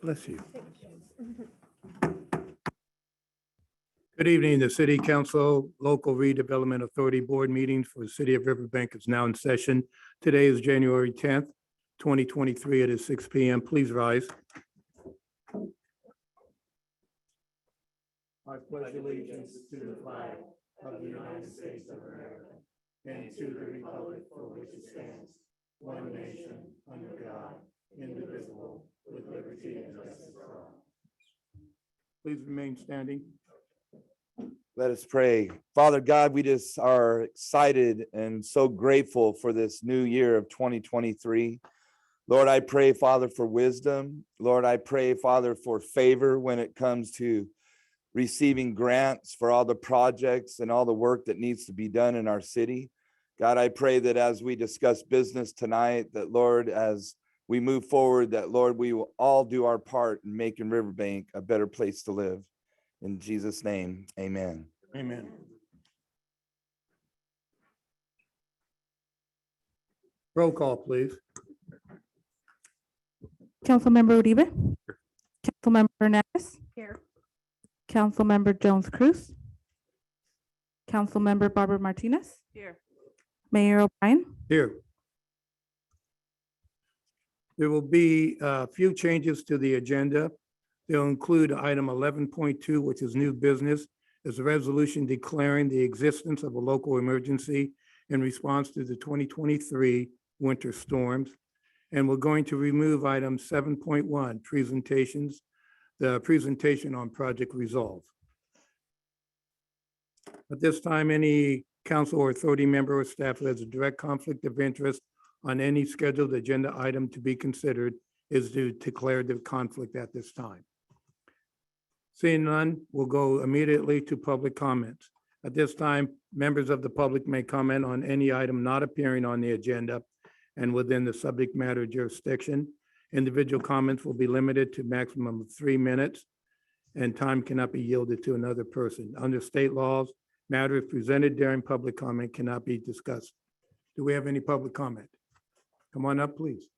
Bless you. Good evening. The City Council Local Redevelopment Authority Board meeting for the City of Riverbank is now in session. Today is January 10th, 2023. It is 6 p.m. Please rise. I pledge allegiance to the flag of the United States of America and to the republic for which it stands, one nation, under God, indivisible, with liberty and justice for all. Please remain standing. Let us pray. Father God, we just are excited and so grateful for this new year of 2023. Lord, I pray, Father, for wisdom. Lord, I pray, Father, for favor when it comes to receiving grants for all the projects and all the work that needs to be done in our city. God, I pray that as we discuss business tonight, that Lord, as we move forward, that Lord, we will all do our part in making Riverbank a better place to live. In Jesus' name, amen. Amen. Roll call, please. Councilmember Uribe. Councilmember Hernandez. Here. Councilmember Jones Cruz. Councilmember Barbara Martinez. Here. Mayor O'Brien. Here. There will be a few changes to the agenda. They'll include item 11.2, which is new business, is a resolution declaring the existence of a local emergency in response to the 2023 winter storms. And we're going to remove item 7.1, presentations, the presentation on Project Resolve. At this time, any council or authority member or staff who has a direct conflict of interest on any scheduled agenda item to be considered is to declare the conflict at this time. Seeing none, we'll go immediately to public comments. At this time, members of the public may comment on any item not appearing on the agenda and within the subject matter jurisdiction. Individual comments will be limited to maximum of 3 minutes, and time cannot be yielded to another person. Under state laws, matters presented during public comment cannot be discussed. Do we have any public comment? Come on up, please.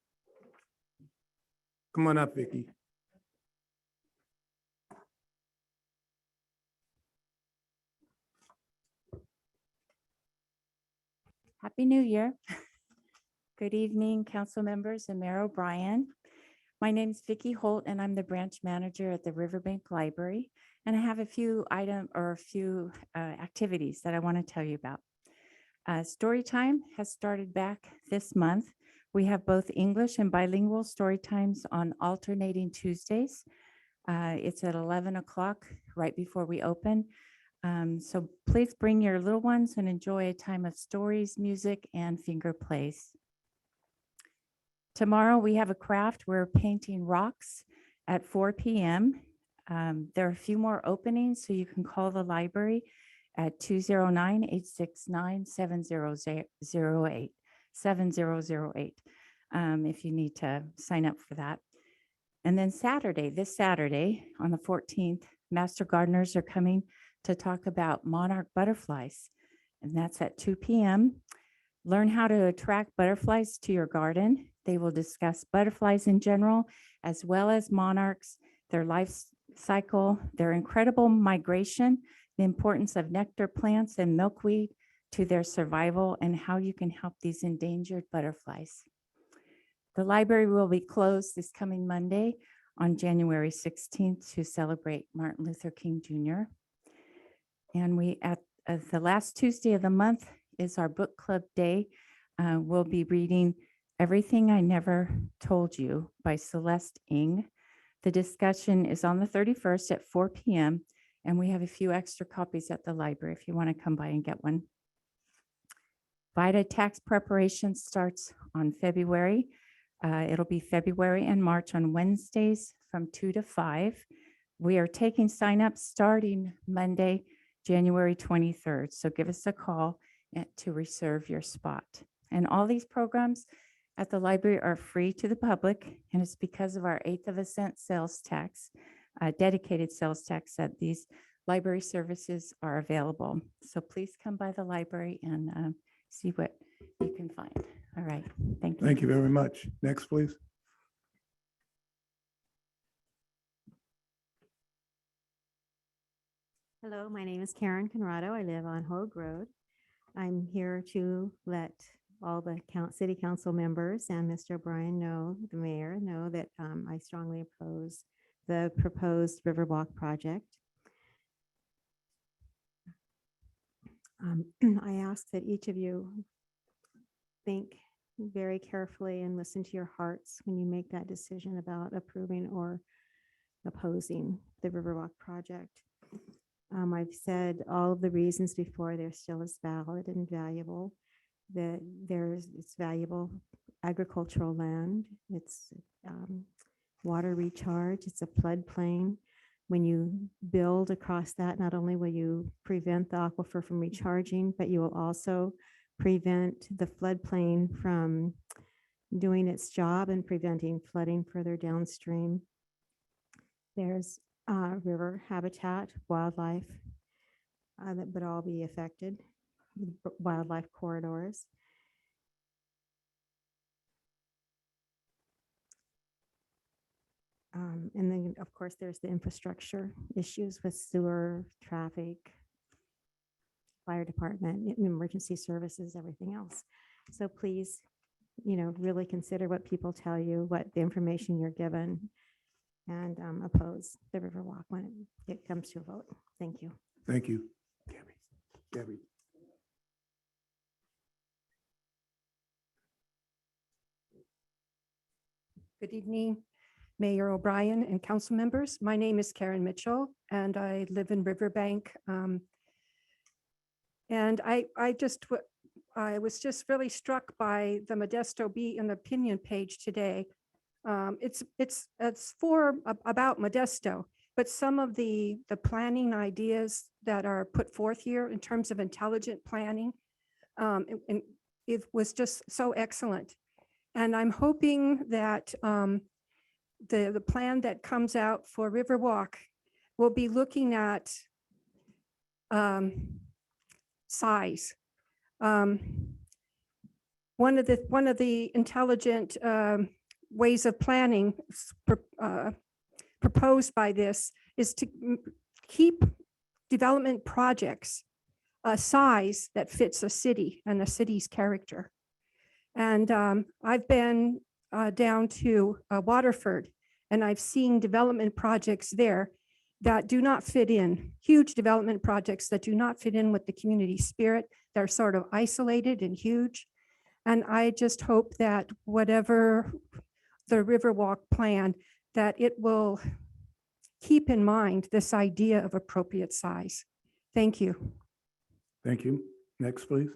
Come on up, Vicky. Happy New Year. Good evening, council members and Mayor O'Brien. My name is Vicki Holt and I'm the branch manager at the Riverbank Library. And I have a few activities that I want to tell you about. Story time has started back this month. We have both English and bilingual story times on alternating Tuesdays. It's at 11 o'clock right before we open. So please bring your little ones and enjoy a time of stories, music, and finger plays. Tomorrow we have a craft. We're painting rocks at 4 p.m. There are a few more openings, so you can call the library at 209-869-7008 if you need to sign up for that. And then this Saturday on the 14th, Master Gardeners are coming to talk about monarch butterflies, and that's at 2 p.m. Learn how to attract butterflies to your garden. They will discuss butterflies in general, as well as monarchs, their life cycle, their incredible migration, the importance of nectar plants and milkweed to their survival, and how you can help these endangered butterflies. The library will be closed this coming Monday on January 16th to celebrate Martin Luther King Jr. And we, at the last Tuesday of the month is our book club day. We'll be reading Everything I Never Told You by Celeste Ng. The discussion is on the 31st at 4 p.m. and we have a few extra copies at the library if you want to come by and get one. VITA tax preparation starts on February. It'll be February and March on Wednesdays from 2 to 5. We are taking signups starting Monday, January 23rd. So give us a call to reserve your spot. And all these programs at the library are free to the public, and it's because of our 1/8 of a cent sales tax, dedicated sales tax, that these library services are available. So please come by the library and see what you can find. All right, thank you. Thank you very much. Next, please. Hello, my name is Karen Conrado. I live on Hogue Road. I'm here to let all the city council members and Mr. Brian know, the mayor, know that I strongly oppose the proposed Riverwalk project. I ask that each of you think very carefully and listen to your hearts when you make that decision about approving or opposing the Riverwalk project. I've said all of the reasons before, they're still as valid and valuable, that it's valuable agricultural land, it's water recharge, it's a floodplain. When you build across that, not only will you prevent the aquifer from recharging, but you will also prevent the floodplain from doing its job and preventing flooding further downstream. There's river habitat, wildlife that would all be affected, wildlife corridors. And then, of course, there's the infrastructure issues with sewer, traffic, fire department, emergency services, everything else. So please, really consider what people tell you, what the information you're given, and oppose the Riverwalk when it comes to a vote. Thank you. Thank you. Gabby. Good evening, Mayor O'Brien and council members. My name is Karen Mitchell and I live in Riverbank. And I was just really struck by the Modesto Bee in the opinion page today. It's about Modesto, but some of the planning ideas that are put forth here in terms of intelligent planning, and it was just so excellent. And I'm hoping that the plan that comes out for Riverwalk will be looking at size. One of the intelligent ways of planning proposed by this is to keep development projects a size that fits a city and a city's character. And I've been down to Waterford, and I've seen development projects there that do not fit in, huge development projects that do not fit in with the community spirit. They're sort of isolated and huge. And I just hope that whatever the Riverwalk plan, that it will keep in mind this idea of appropriate size. Thank you. Thank you. Next, please.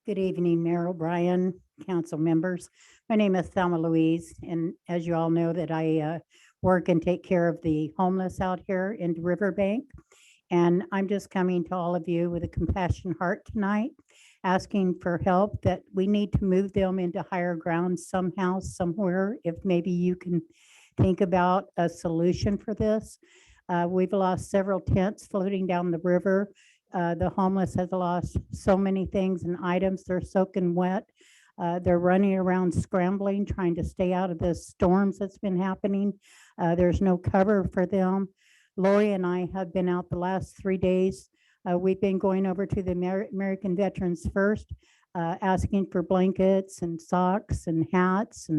Good evening, Mayor O'Brien, council members. My name is Thelma Louise, and as you all know that I work and take care of the homeless out here in Riverbank. And I'm just coming to all of you with a compassionate heart tonight, asking for help that we need to move them into higher ground somehow, somewhere, if maybe you can think about a solution for this. We've lost several tents floating down the river. The homeless has lost so many things and items. They're soaking wet. They're running around scrambling, trying to stay out of the storms that's been happening. There's no cover for them. Lori and I have been out the last 3 days. We've been going over to the American Veterans First, asking for blankets and socks and hats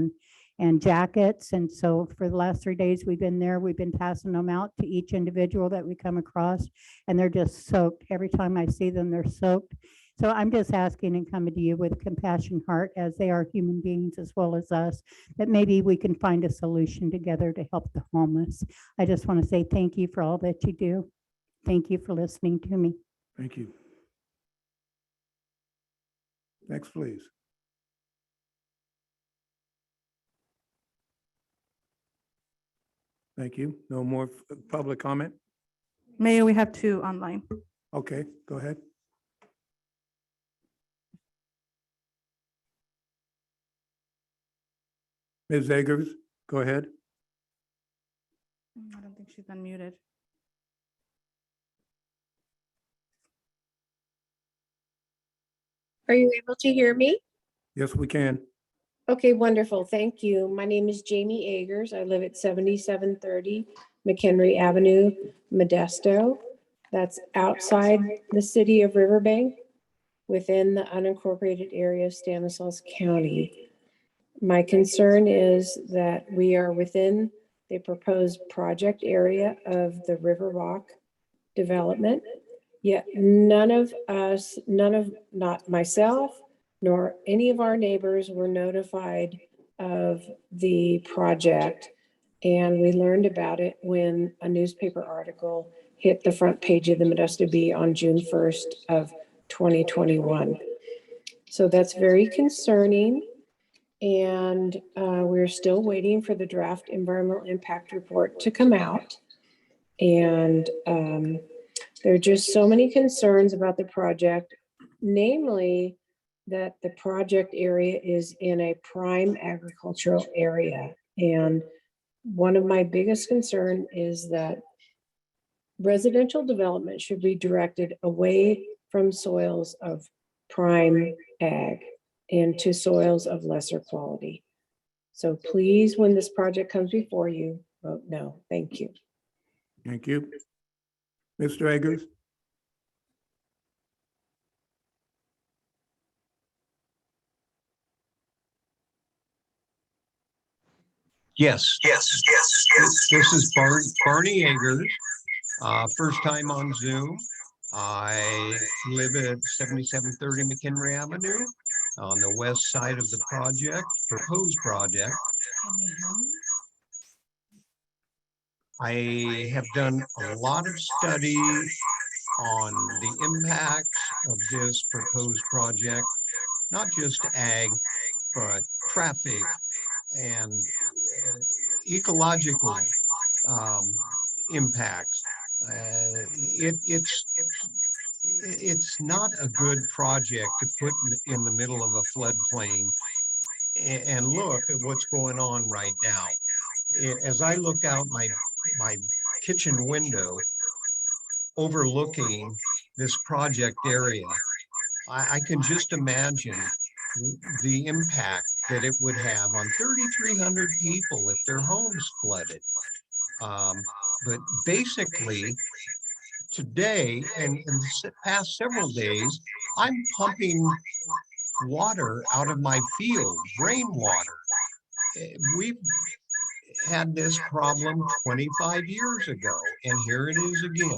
and jackets. And so for the last 3 days we've been there, we've been passing them out to each individual that we come across, and they're just soaked. Every time I see them, they're soaked. So I'm just asking and coming to you with a compassionate heart, as they are human beings as well as us, that maybe we can find a solution together to help the homeless. I just want to say thank you for all that you do. Thank you for listening to me. Thank you. Next, please. Thank you. No more public comment? Mayor, we have 2 online. Okay, go ahead. Ms. Eggers, go ahead. I don't think she's unmuted. Are you able to hear me? Yes, we can. Okay, wonderful. Thank you. My name is Jamie Agers. I live at 7730 McHenry Avenue, Modesto. That's outside the city of Riverbank, within the unincorporated area of Stanislaus County. My concern is that we are within the proposed project area of the Riverwalk development, yet not myself, nor any of our neighbors were notified of the project. And we learned about it when a newspaper article hit the front page of the Modesto Bee on June 1st of 2021. So that's very concerning. And we're still waiting for the draft environmental impact report to come out. And there are just so many concerns about the project, namely that the project area is in a prime agricultural area. And one of my biggest concern is that residential development should be directed away from soils of prime ag into soils of lesser quality. So please, when this project comes before you, vote no. Thank you. Thank you. Mr. Eggers? Yes. This is Barney Eggers. First time on Zoom. I live at 7730 McHenry Avenue on the west side of the proposed project. I have done a lot of study on the impacts of this proposed project, not just ag, but traffic and ecological impacts. It's not a good project to put in the middle of a floodplain. And look at what's going on right now. As I look out my kitchen window overlooking this project area, I can just imagine the impact that it would have on 3,300 people if their homes flooded. But basically, today and in the past several days, I'm pumping water out of my field, rainwater. We've had this problem 25 years ago, and here it is again.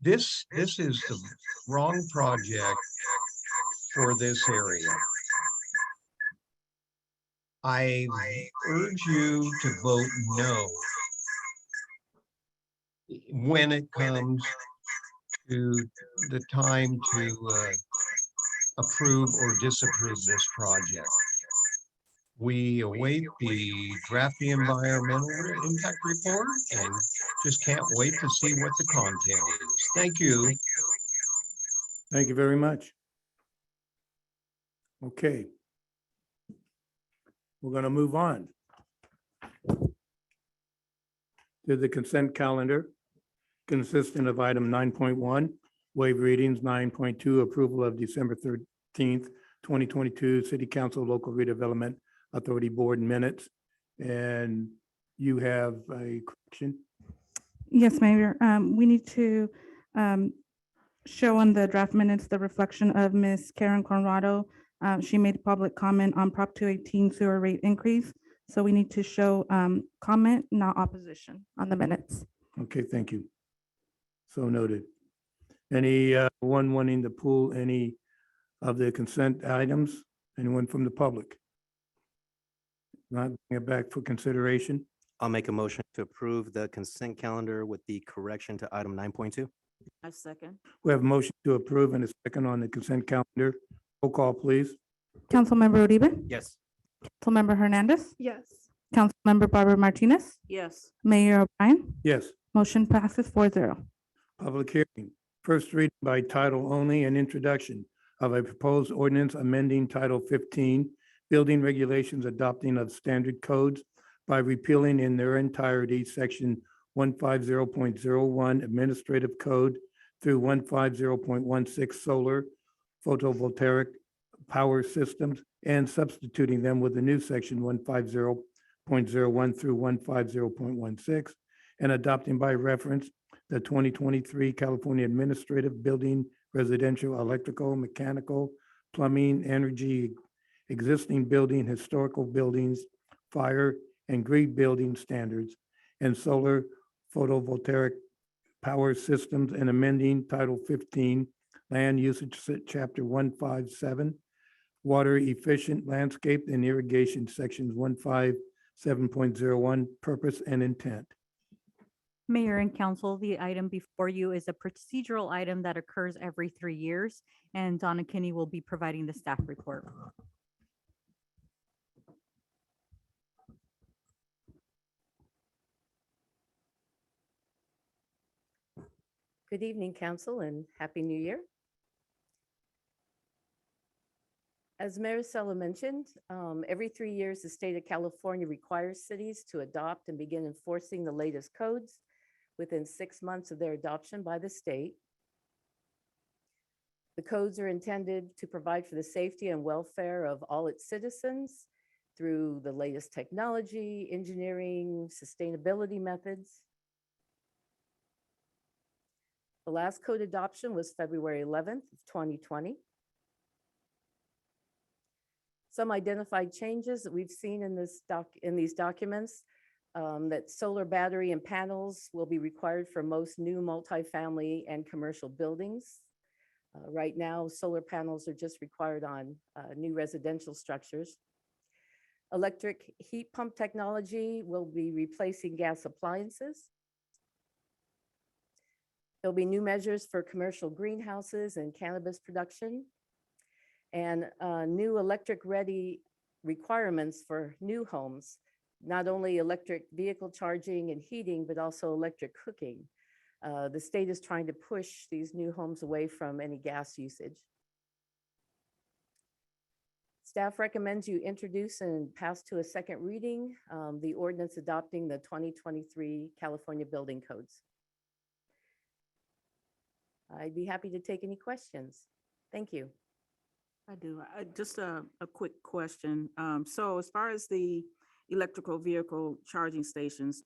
This is the wrong project for this area. I urge you to vote no when it comes to the time to approve or disapprove this project. We await the draft environmental impact report and just can't wait to see what the content is. Thank you. Thank you very much. Okay. We're going to move on to the consent calendar consisting of item 9.1, waive readings, 9.2, approval of December 13th, 2022 City Council Local Redevelopment Authority Board minutes. And you have a correction? Yes, Mayor. We need to show on the draft minutes the reflection of Ms. Karen Conrado. She made public comment on Prop 218 sewer rate increase. So we need to show comment, not opposition on the minutes. Okay, thank you. So noted. Anyone wanting to pull any of the consent items? Anyone from the public? Not bring it back for consideration? I'll make a motion to approve the consent calendar with the correction to item 9.2. A second. We have a motion to approve and a second on the consent calendar. Roll call, please. Councilmember Uribe? Yes. Councilmember Hernandez? Yes. Councilmember Barbara Martinez? Yes. Mayor O'Brien? Yes. Motion passes 4-0. Public hearing. First reading by title only and introduction of a proposed ordinance amending Title 15, Building Regulations adopting of standard codes by repealing in their entirety Section 150.01 Administrative Code through 150.16 Solar Photovoltaic power systems and substituting them with the new section 150.01 through 150.16 and adopting by reference the 2023 California Administrative Building, Residential, Electrical, Mechanical, Plumbing, Energy, Existing Building, Historical Buildings, Fire and Green Building Standards, and Solar Photovoltaic Power Systems, and amending Title 15, Land Usage Chapter 157, Water Efficient Landscape and Irrigation, Sections 157.01, Purpose and Intent. Mayor and council, the item before you is a procedural item that occurs every 3 years, and Donna Kinney will be providing the staff report. Good evening, council, and Happy New Year. As Maricela mentioned, every 3 years, the state of California requires cities to adopt and begin enforcing the latest codes within 6 months of their adoption by the state. The codes are intended to provide for the safety and welfare of all its citizens through the latest technology, engineering, sustainability methods. The last code adoption was February 11th, 2020. Some identified changes that we've seen in these documents, that solar battery and panels will be required for most new multifamily and commercial buildings. Right now, solar panels are just required on new residential structures. Electric heat pump technology will be replacing gas appliances. There'll be new measures for commercial greenhouses and cannabis production, and new electric-ready requirements for new homes, not only electric vehicle charging and heating, but also electric cooking. The state is trying to push these new homes away from any gas usage. Staff recommends you introduce and pass to a second reading the ordinance adopting the 2023 California Building Codes. I'd be happy to take any questions. Thank you. I do. Just a quick question. So as far as the electrical vehicle charging stations,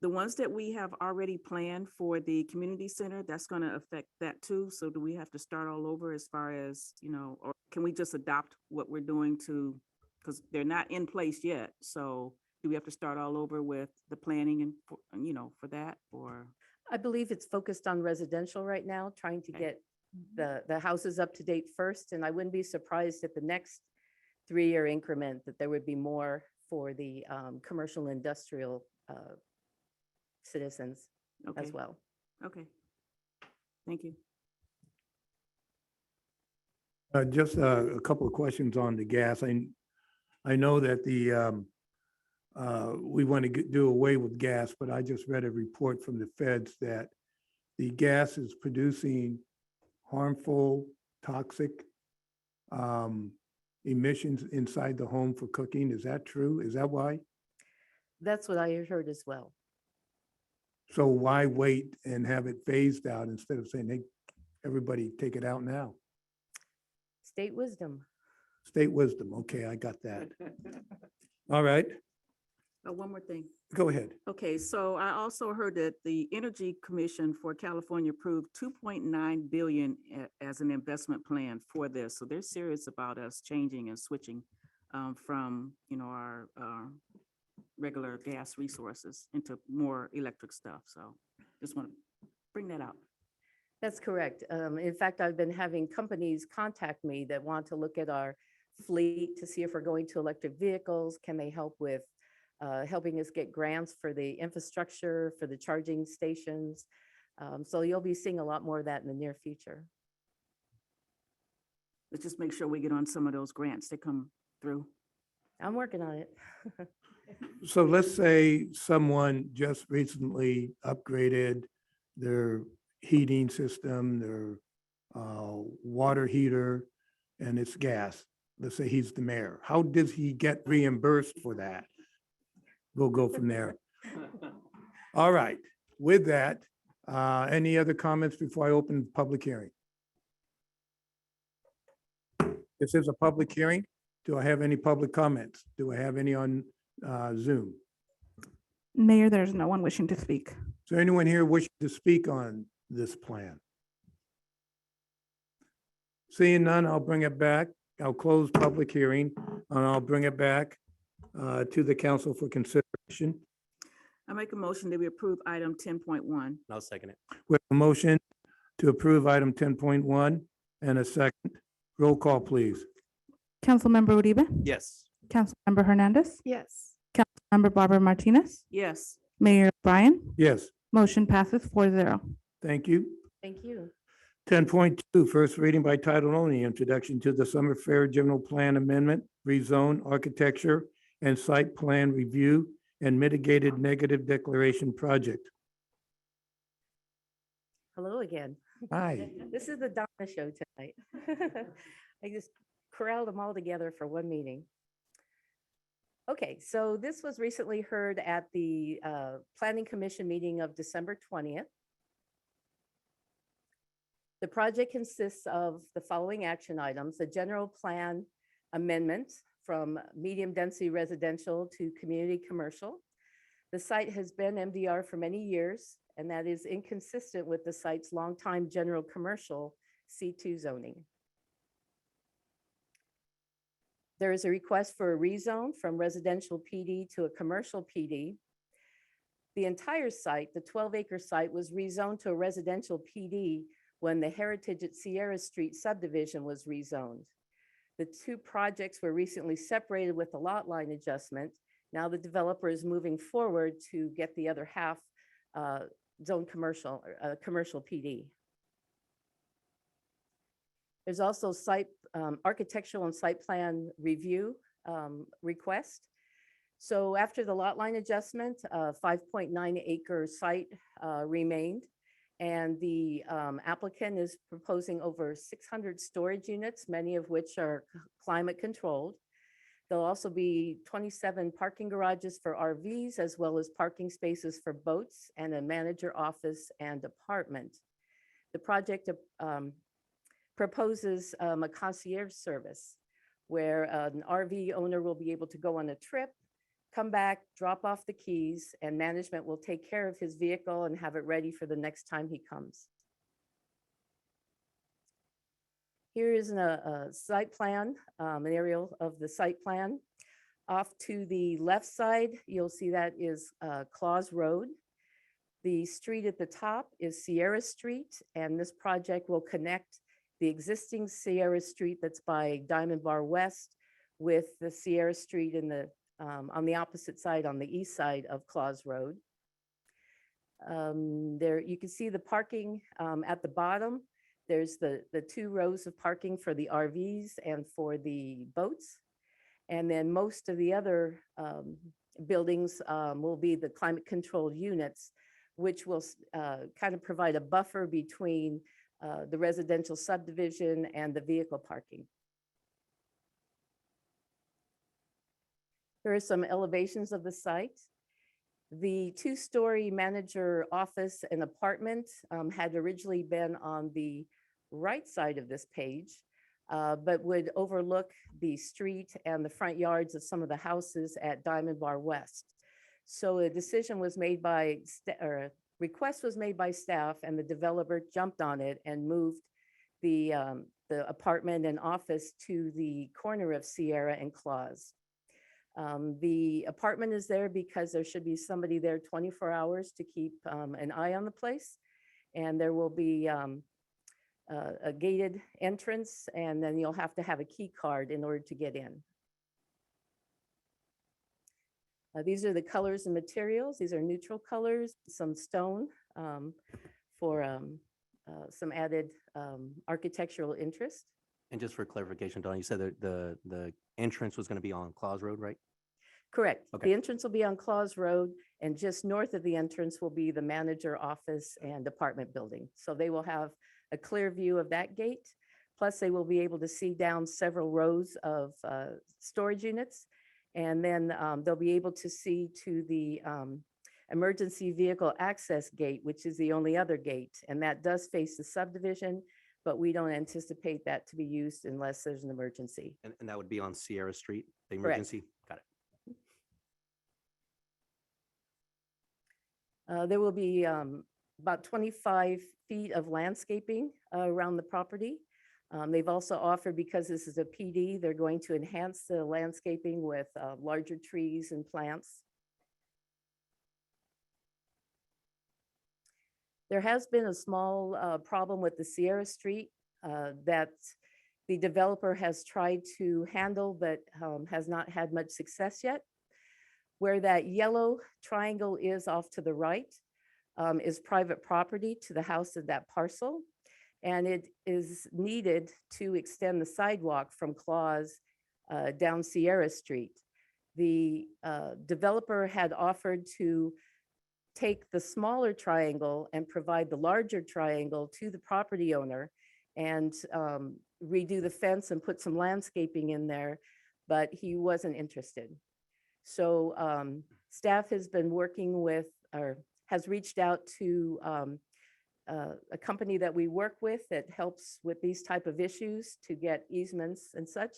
the ones that we have already planned for the community center, that's going to affect that too. So do we have to start all over as far as, or can we just adopt what we're doing to, because they're not in place yet. So do we have to start all over with the planning and, for that, or? I believe it's focused on residential right now, trying to Okay. get the houses up to date first. And I wouldn't be surprised at the next 3-year increment that there would be more for the commercial industrial citizens as Okay. well. Okay. Thank you. Just a couple of questions on the gas. I know that we want to do away with gas, but I just read a report from the feds that the gas is producing harmful, toxic emissions inside the home for cooking. Is that true? Is that why? That's what I heard as well. So why wait and have it phased out instead of saying, hey, everybody take it out now? State wisdom. State wisdom. Okay, I got that. All right, One more thing. go ahead. Okay, so I also heard that the Energy Commission for California approved 2.9 billion as an investment plan for this. So they're serious about us changing and switching from, our regular gas resources into more electric stuff. So just want to bring that out. That's correct. In fact, I've been having companies contact me that want to look at our fleet to see if we're going to electric vehicles. Can they help with helping us get grants for the infrastructure, for the charging stations? So you'll be seeing a lot more of that in the near future. Let's just make sure we get on some of those grants that come through. I'm working on it. So let's say someone just recently upgraded their heating system, their water heater, and it's gas. Let's say he's the mayor. How does he get reimbursed for that? We'll go from there. All right, with that, any other comments before I open the public hearing? This is a public hearing. Do I have any public comments? Do I have any on Zoom? Mayor, there's no one wishing to speak. Is there anyone here wishing to speak on this plan? Seeing none, I'll bring it back. I'll close public hearing and I'll bring it back to the council for consideration. I make a motion that we approve item 10.1. I'll second it. With a motion to approve item 10.1 and a second. Roll call, please. Councilmember Uribe, Yes. Councilmember Hernandez, Yes. Councilmember Barbara Martinez, Yes. Mayor Bryan, Yes, motion passes 4-0. thank you. Thank you. 10.2, first reading by title only, introduction to the Summer Fair General Plan Amendment, rezone architecture and site plan review and mitigated negative declaration project. Hello again. Hi. This is the Donna show tonight. I just corralled them all together for one meeting. Okay, so this was recently heard at the Planning Commission meeting of December 20th. The project consists of the following action items: a general plan amendment from medium density residential to community commercial. The site has been MDR for many years, and that is inconsistent with the site's longtime general commercial C2 zoning. There is a request for a rezone from residential PD to a commercial PD. The entire site, the 12-acre site, was rezoned to a residential PD when the Heritage at Sierra Street subdivision was rezoned. The two projects were recently separated with a lot line adjustment. Now the developer is moving forward to get the other half zone commercial, commercial PD. There's also site architectural and site plan review request. So after the lot line adjustment, 5.9 acre site remained, and the applicant is proposing over 600 storage units, many of which are climate controlled. There'll also be 27 parking garages for RVs, as well as parking spaces for boats and a manager office and apartment. The project proposes a concierge service where an RV owner will be able to go on a trip, come back, drop off the keys, and management will take care of his vehicle and have it ready for the next time he comes. Here is a site plan, an aerial of the site plan. Off to the left side, you'll see that is Claus Road. The street at the top is Sierra Street, and this project will connect the existing Sierra Street that's by Diamond Bar West with the Sierra Street in the on the opposite side, on the east side of Claus Road. There you can see the parking at the bottom. There's the 2 rows of parking for the RVs and for the boats. And then most of the other buildings will be the climate controlled units, which will kind of provide a buffer between the residential subdivision and the vehicle parking. Here are some elevations of the site. The 2-story manager office and apartment had originally been on the right side of this page, but would overlook the street and the front yards of some of the houses at Diamond Bar West. So a decision was made by, or a request was made by staff, and the developer jumped on it and moved the apartment and office to the corner of Sierra and Claus. The apartment is there because there should be somebody there 24 hours to keep an eye on the place. And there will be a gated entrance, and then you'll have to have a key card in order to get in. These are the colors and materials. These are neutral colors, some stone for some added architectural interest. And just for clarification, Don, you said that the entrance was going to be on Claus Road, right? Correct. Okay. The entrance will be on Claus Road, and just north of the entrance will be the manager office and apartment building. So they will have a clear view of that gate. Plus, they will be able to see down several rows of storage units. And then they'll be able to see to the emergency vehicle access gate, which is the only other gate. And that does face the subdivision, but we don't anticipate that to be used unless there's an emergency. And that would be on Sierra Street, the Correct. emergency? Got it. There will be about 25 feet of landscaping around the property. They've also offered, because this is a PD, they're going to enhance the landscaping with larger trees and plants. There has been a small problem with the Sierra Street that the developer has tried to handle, but has not had much success yet. Where that yellow triangle is off to the right is private property to the house of that parcel. And it is needed to extend the sidewalk from Claus down Sierra Street. The developer had offered to take the smaller triangle and provide the larger triangle to the property owner and redo the fence and put some landscaping in there, but he wasn't interested. So staff has been working with, or has reached out to a company that we work with that helps with these type of issues to get easements and such.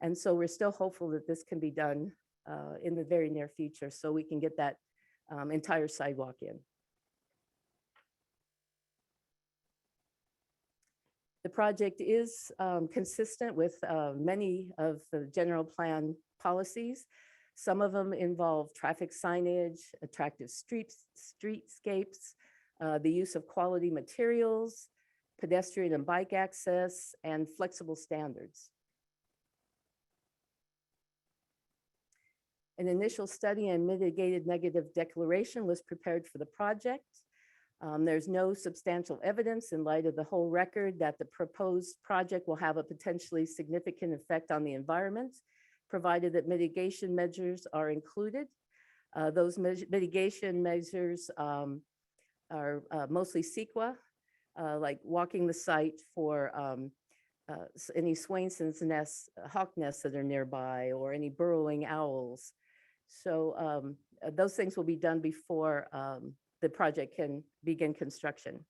And so we're still hopeful that this can be done in the very near future so we can get that entire sidewalk in. The project is consistent with many of the general plan policies. Some of them involve traffic signage, attractive streetscapes, the use of quality materials, pedestrian and bike access, and flexible standards. An initial study and mitigated negative declaration was prepared for the project. There's no substantial evidence in light of the whole record that the proposed project will have a potentially significant effect on the environment, provided that mitigation measures are included. Those mitigation measures are mostly CEQA, like walking the site for any Swainson's nests, hawk nests that are nearby, or any burrowing owls. So those things will be done before the project can begin construction.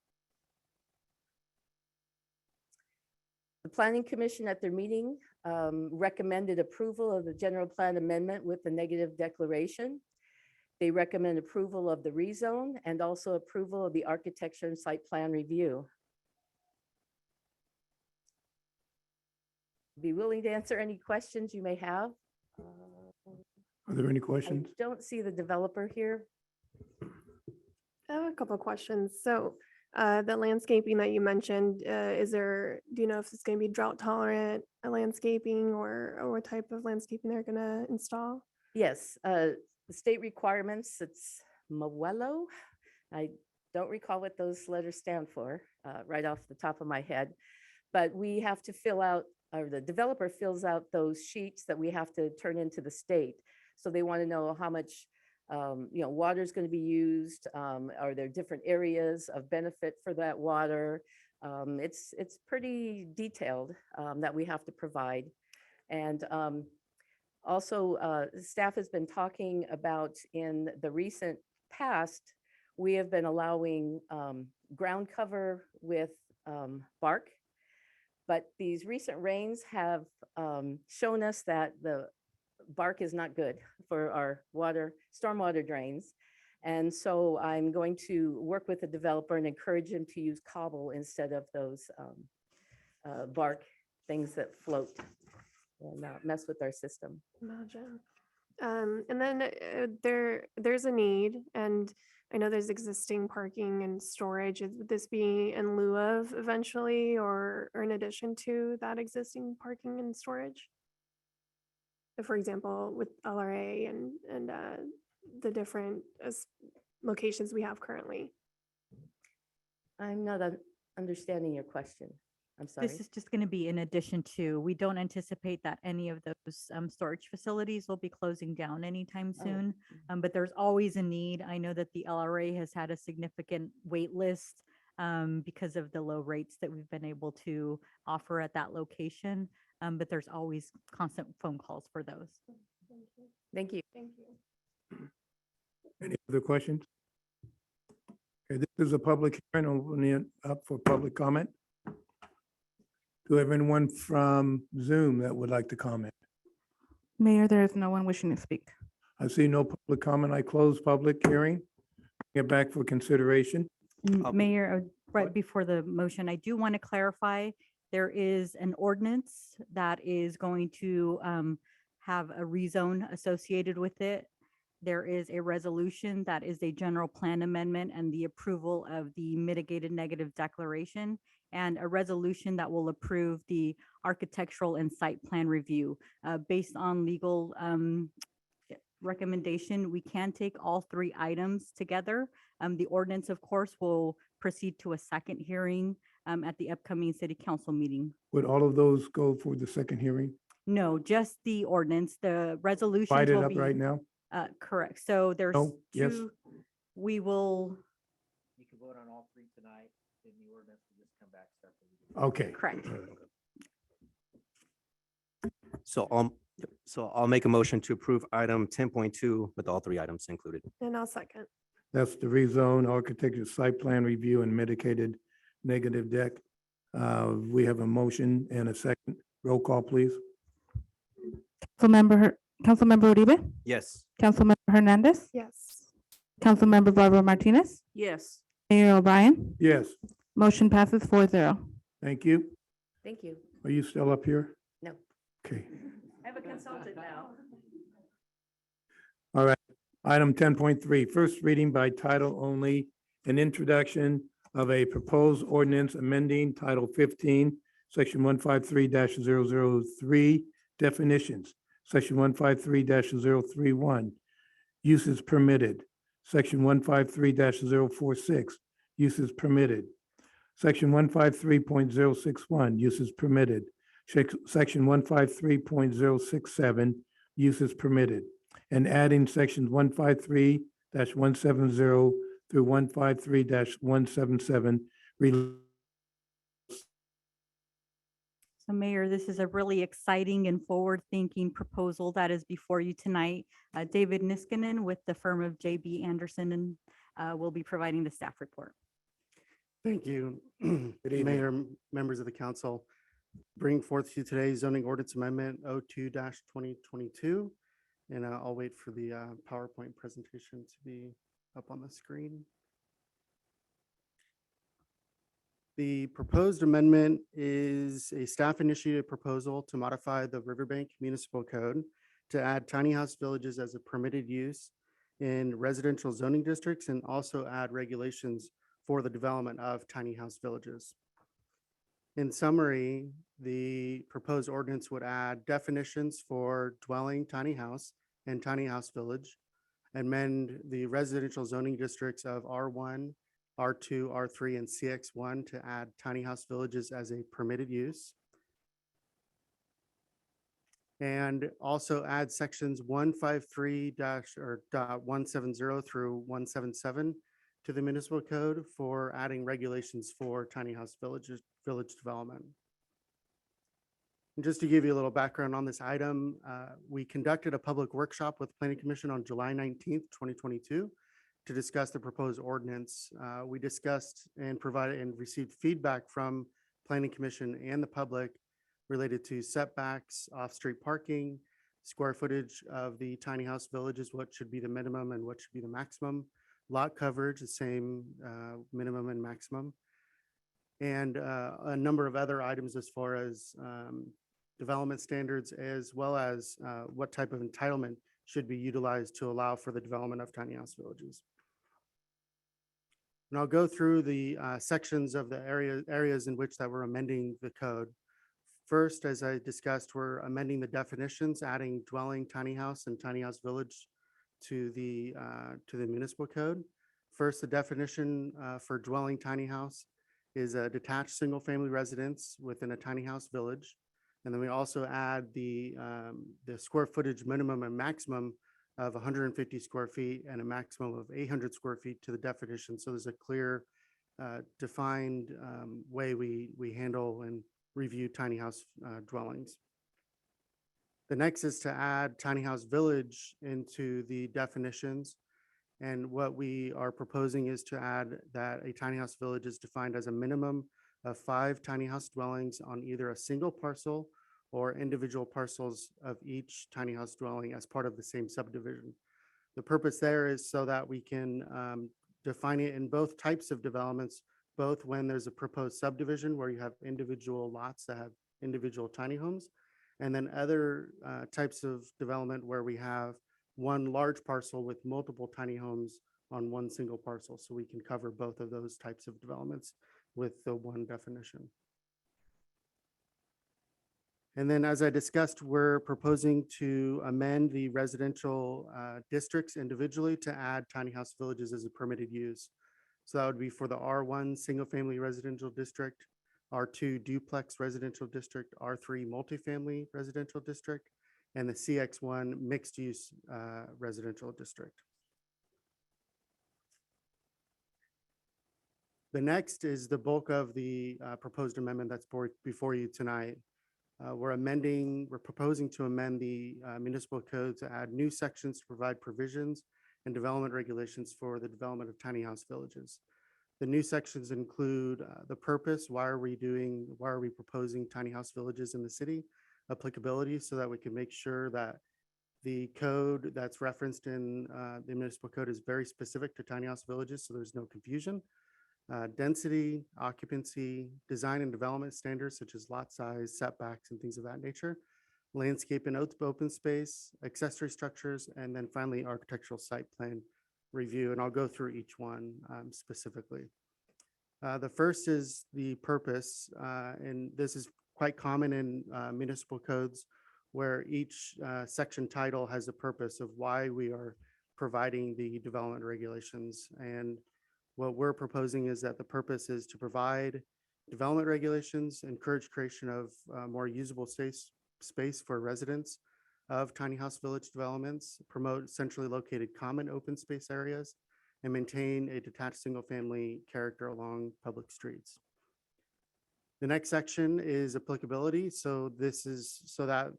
The Planning Commission at their meeting recommended approval of the general plan amendment with the negative declaration. They recommend approval of the rezone and also approval of the architecture and site plan review. Be willing to answer any questions you may have. Are there any I questions? don't see the developer here. I have a couple of questions. So the landscaping that you mentioned, do you know if it's going to be drought tolerant landscaping or what type of landscaping they're going to install? Yes, the state requirements, it's MOELO. I don't recall what those letters stand for right off the top of my head, but we have to fill out, or the developer fills out those sheets that we have to turn into the state. So they want to know how much water is going to be used. Are there different areas of benefit for that water? It's pretty detailed that we have to provide. And also, staff has been talking about, in the recent past, we have been allowing ground cover with bark. But these recent rains have shown us that the bark is not good for our stormwater drains. And so I'm going to work with the developer and encourage him to use cobble instead of those bark things that float and mess with our system. Imagine. And then there's a need, and I know there's existing parking and storage. Would this be in lieu of eventually, or in addition to that existing parking and storage? For example, with LRA and the different locations we have currently. I'm not understanding your question. I'm sorry. This is just going to be in addition to, we don't anticipate that any of those storage facilities will be closing down anytime soon, but there's always a need. I know that the LRA has had a significant wait list because of the low rates that we've been able to offer at that location, but there's always constant phone calls for those. Thank you. Thank you. Any other questions? Okay, this is a public hearing, opening it up for public comment. Do we have anyone from Zoom that would like to comment? Mayor, there is no one wishing to speak. I see no public comment. I close public hearing. Get back for consideration. Mayor, right What? before the motion, I do want to clarify, there is an ordinance that is going to have a rezone associated with it. There is a resolution that is a general plan amendment and the approval of the mitigated negative declaration, and a resolution that will approve the architectural and site plan review. Based on legal recommendation, we can take all three items together. The ordinance, of course, will proceed to a second hearing at the upcoming city council meeting. Would all of those go for the second hearing? No, just the ordinance, the resolutions Divide it will up be. right now? Correct. So there's No, yes. two, we will, You can vote on all three tonight, then the ordinance will just come back separately. Okay. correct. So I'll make a motion to approve item 10.2 with all three items included. And I'll second. That's the rezone, architecture, site plan review, and mitigated negative deck. We have a motion and a second. Roll call, please. Councilmember Uribe, Yes. Councilmember Hernandez, Yes. Councilmember Barbara Martinez, Yes. Mayor O'Brien. Yes, Motion passes 4-0. thank you. Thank you. Are you still up here? No. Okay. I have a consultant now. All right. Item 10.3, first reading by title only, an introduction of a proposed ordinance amending Title 15, Section 153-003, definitions, Section 153-031, uses permitted, Section 153-046, uses permitted, Section 153.061, uses permitted, Section 153.067, uses permitted, and adding sections 153-170 through 153-177. So Mayor, this is a really exciting and forward-thinking proposal that is before you tonight. David Niskanen with the firm of JB Anderson and will be providing the staff report. Thank you. evening. Mayor, members of the council, bring forth to you today zoning ordinance amendment 02-2022. And I'll wait for the PowerPoint presentation to be up on the screen. The proposed amendment is a staff initiated proposal to modify the Riverbank Municipal Code to add tiny house villages as a permitted use in residential zoning districts and also add regulations for the development of tiny house villages. In summary, the proposed ordinance would add definitions for dwelling tiny house and tiny house village, amend the residential zoning districts of R1, R2, R3, and CX1 to add tiny house villages as a permitted use. And also add sections 153-170 through 177 to the municipal code for adding regulations for tiny house village development. And just to give you a little background on this item, we conducted a public workshop with Planning Commission on July 19th, 2022 to discuss the proposed ordinance. We discussed and provided and received feedback from Planning Commission and the public related to setbacks, off-street parking, square footage of the tiny house villages, what should be the minimum and what should be the maximum, lot coverage, the same minimum and maximum, and a number of other items as far as development standards, as well as what type of entitlement should be utilized to allow for the development of tiny house villages. And I'll go through the sections of the areas in which that we're amending the code. First, as I discussed, we're amending the definitions, adding dwelling tiny house and tiny house village to the municipal code. First, the definition for dwelling tiny house is a detached single-family residence within a tiny house village. And then we also add the square footage minimum and maximum of 150 square feet and a maximum of 800 square feet to the definition. So there's a clear, defined way we handle and review tiny house dwellings. The next is to add tiny house village into the definitions. And what we are proposing is to add that a tiny house village is defined as a minimum of 5 tiny house dwellings on either a single parcel or individual parcels of each tiny house dwelling as part of the same subdivision. The purpose there is so that we can define it in both types of developments, both when there's a proposed subdivision where you have individual lots that have individual tiny homes, and then other types of development where we have one large parcel with multiple tiny homes on one single parcel. So we can cover both of those types of developments with the one definition. And then, as I discussed, we're proposing to amend the residential districts individually to add tiny house villages as a permitted use. So that would be for the R1 single family residential district, R2 duplex residential district, R3 multifamily residential district, and the CX1 mixed use residential district. The next is the bulk of the proposed amendment that's before you tonight. We're proposing to amend the municipal code to add new sections to provide provisions and development regulations for the development of tiny house villages. The new sections include the purpose, why are we proposing tiny house villages in the city, applicability, so that we can make sure that the code that's referenced in the municipal code is very specific to tiny house villages, so there's no confusion. Density, occupancy, design and development standards such as lot size, setbacks, and things of that nature, landscape and open space, accessory structures, and then finally architectural site plan review. And I'll go through each one specifically. The first is the purpose, and this is quite common in municipal codes where each section title has a purpose of why we are providing the development regulations. And what we're proposing is that the purpose is to provide development regulations, encourage creation of more usable space for residents of tiny house village developments, promote centrally located common open space areas, and maintain a detached single family character along public streets. The next section is applicability. So this is so that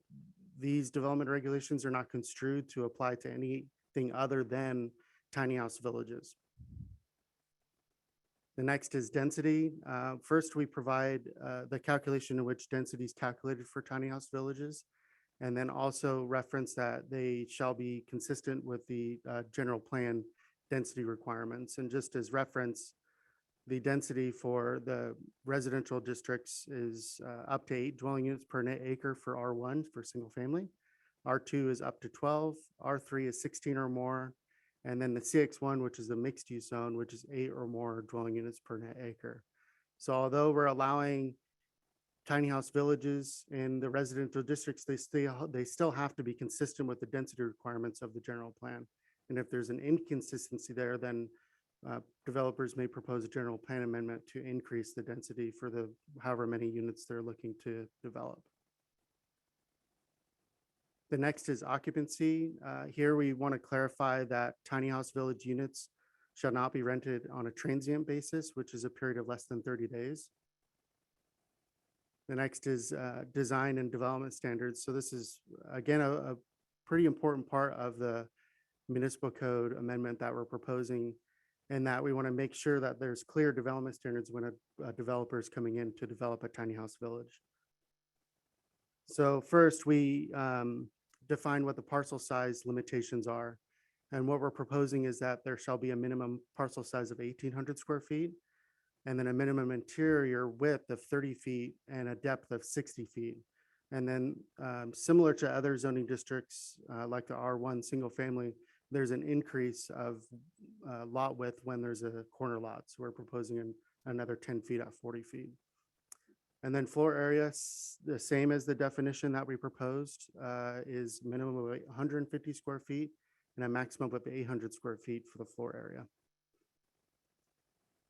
these development regulations are not construed to apply to anything other than tiny house villages. The next is density. First, we provide the calculation in which density is calculated for tiny house villages, and then also reference that they shall be consistent with the general plan density requirements. And just as reference, the density for the residential districts is up to 8 dwelling units per net acre for R1 for single family. R2 is up to 12, R3 is 16 or more, and then the CX1, which is the mixed use zone, which is 8 or more dwelling units per net acre. So although we're allowing tiny house villages in the residential districts, they still have to be consistent with the density requirements of the general plan. And if there's an inconsistency there, then developers may propose a general plan amendment to increase the density for the however many units they're looking to develop. The next is occupancy. Here we want to clarify that tiny house village units shall not be rented on a transient basis, which is a period of less than 30 days. The next is design and development standards. So this is, again, a pretty important part of the municipal code amendment that we're proposing, and that we want to make sure that there's clear development standards when a developer is coming in to develop a tiny house village. So first, we define what the parcel size limitations are. And what we're proposing is that there shall be a minimum parcel size of 1,800 square feet, and then a minimum interior width of 30 feet and a depth of 60 feet. And then similar to other zoning districts, like the R1 single family, there's an increase of lot width when there's a corner lot. So we're proposing another 10 feet at 40 feet. And then floor area, the same as the definition that we proposed, is minimum of 150 square feet and a maximum of 800 square feet for the floor area.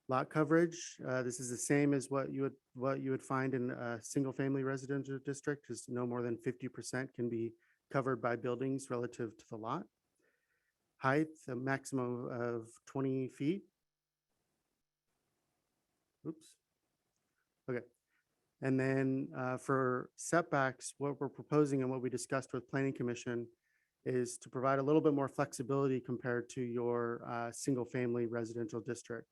Lot coverage, this is the same as what you would find in a single family residential district, is no more than 50% can be covered by buildings relative to the lot. Height, a maximum of 20 feet. Oops. Okay. And then for setbacks, what we're proposing and what we discussed with Planning Commission is to provide a little bit more flexibility compared to your single family residential district.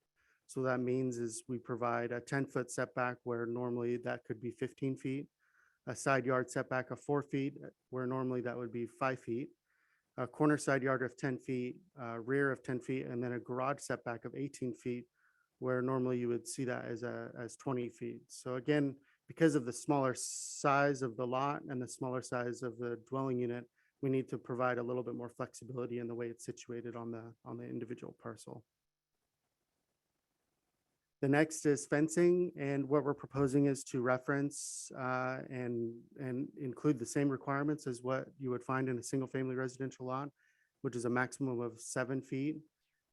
So that means is we provide a 10-foot setback where normally that could be 15 feet, a side yard setback of 4 feet where normally that would be 5 feet, a corner side yard of 10 feet, rear of 10 feet, and then a garage setback of 18 feet where normally you would see that as 20 feet. So again, because of the smaller size of the lot and the smaller size of the dwelling unit, we need to provide a little bit more flexibility in the way it's situated on the individual parcel. The next is fencing, and what we're proposing is to reference and include the same requirements as what you would find in a single-family residential lot, which is a maximum of 7 feet.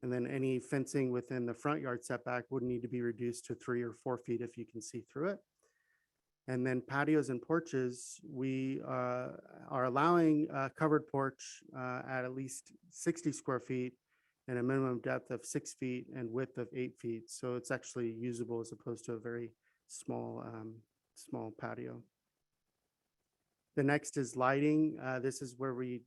And then any fencing within the front yard setback would need to be reduced to 3 or 4 feet if you can see through it. And then patios and porches, we are allowing a covered porch at least 60 square feet and a minimum depth of 6 feet and width of 8 feet. So it's actually usable as opposed to a very small, small patio. The next is lighting. This is where we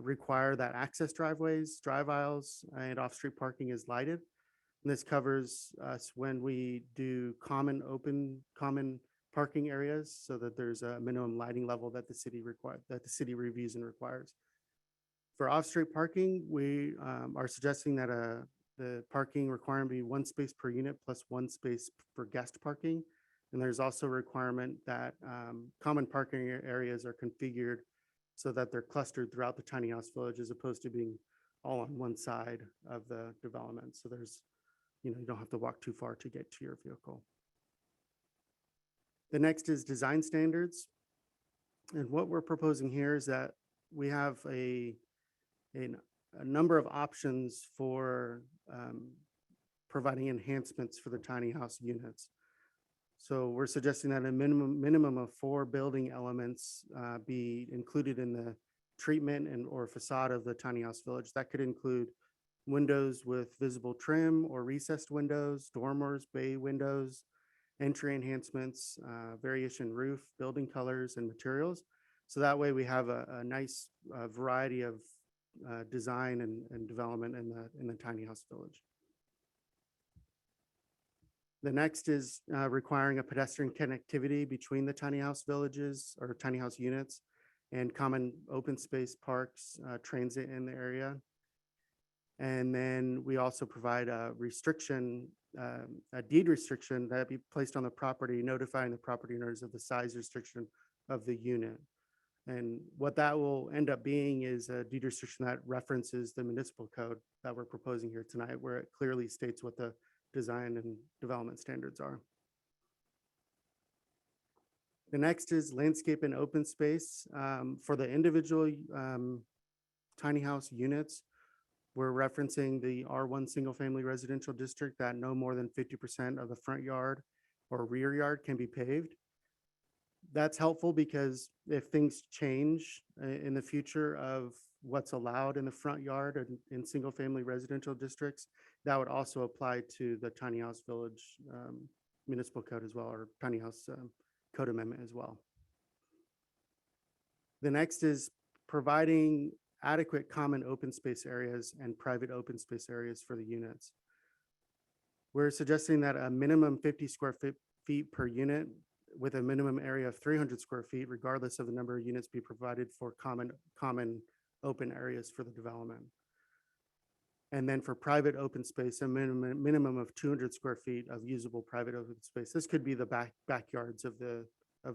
require that access driveways, drive aisles, and off-street parking is lighted. And this covers us when we do common parking areas so that there's a minimum lighting level that the city reviews and requires. For off-street parking, we are suggesting that the parking requirement be 1 space per unit plus 1 space for guest parking. And there's also a requirement that common parking areas are configured so that they're clustered throughout the tiny house village as opposed to being all on one side of the development. So there's, you don't have to walk too far to get to your vehicle. The next is design standards. And what we're proposing here is that we have a number of options for providing enhancements for the tiny house units. So we're suggesting that a minimum of 4 building elements be included in the treatment and or facade of the tiny house village. That could include windows with visible trim or recessed windows, dormers, bay windows, entry enhancements, variation roof, building colors and materials. So that way we have a nice variety of design and development in the tiny house village. The next is requiring a pedestrian connectivity between the tiny house villages or tiny house units and common open space parks, transit in the area. And then we also provide a restriction, a deed restriction that be placed on the property, notifying the property owners of the size restriction of the unit. And what that will end up being is a deed restriction that references the municipal code that we're proposing here tonight, where it clearly states what the design and development standards are. The next is landscape and open space. For the individual tiny house units, we're referencing the R1 single family residential district that no more than 50% of the front yard or rear yard can be paved. That's helpful because if things change in the future of what's allowed in the front yard and in single family residential districts, that would also apply to the tiny house village municipal code as well, or tiny house code amendment as well. The next is providing adequate common open space areas and private open space areas for the units. We're suggesting that a minimum 50 square feet per unit with a minimum area of 300 square feet, regardless of the number of units, be provided for common open areas for the development. And then for private open space, a minimum of 200 square feet of usable private open space. This could be the backyards of the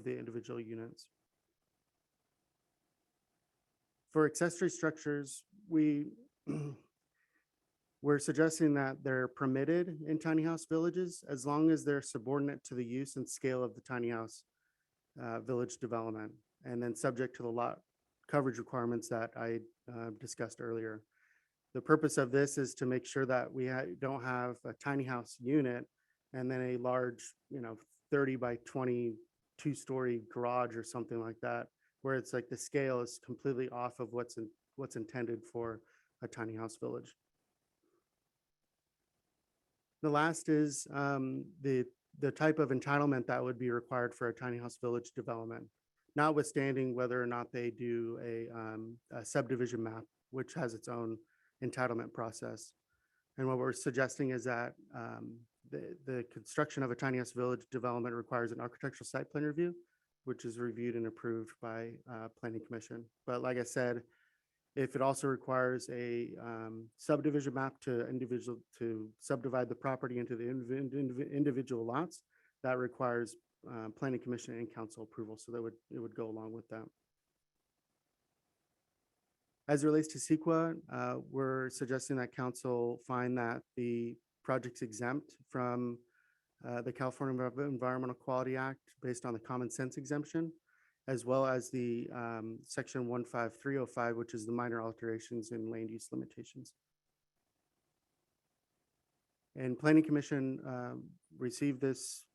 individual units. For accessory structures, we're suggesting that they're permitted in tiny house villages as long as they're subordinate to the use and scale of the tiny house village development, and then subject to the lot coverage requirements that I discussed earlier. The purpose of this is to make sure that we don't have a tiny house unit and then a large, 30 by 20 2-story garage or something like that, where it's like the scale is completely off of what's intended for a tiny house village. The last is the type of entitlement that would be required for a tiny house village development, notwithstanding whether or not they do a subdivision map, which has its own entitlement process. And what we're suggesting is that the construction of a tiny house village development requires an architectural site plan review, which is reviewed and approved by Planning Commission. But like I said, if it also requires a subdivision map to subdivide the property into the individual lots, that requires Planning Commission and council approval. So it would go along with that. As it relates to CEQA, we're suggesting that council find that the project's exempt from the California Environmental Quality Act based on the common sense exemption, as well as the section 15305, which is the minor alterations in land use limitations. And Planning Commission received this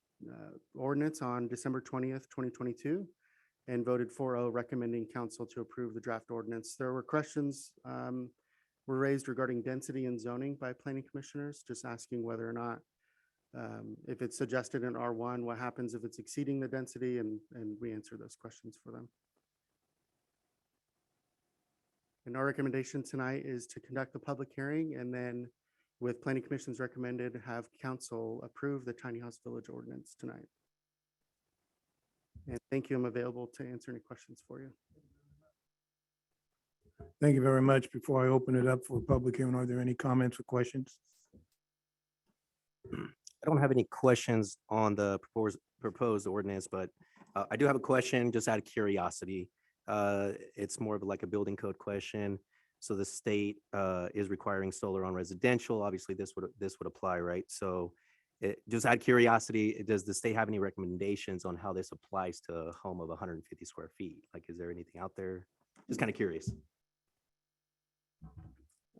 ordinance on December 20th, 2022, and voted 4-0, recommending council to approve the draft ordinance. There were questions were raised regarding density and zoning by planning commissioners, just asking whether or not if it's suggested in R1, what happens if it's exceeding the density, and we answer those questions for them. And our recommendation tonight is to conduct the public hearing, and then with planning commission's recommended, have council approve the tiny house village ordinance tonight. And thank you. I'm available to answer any questions for you. Thank you very much. Before I open it up for public hearing, are there any comments or questions? I don't have any questions on the proposed ordinance, but I do have a question just out of curiosity. It's more of like a building code question. So the state is requiring solar on residential. Obviously, this would apply, right? So just out of curiosity, does the state have any recommendations on how this applies to a home of 150 square feet? Like, is there anything out there? Just kind of curious.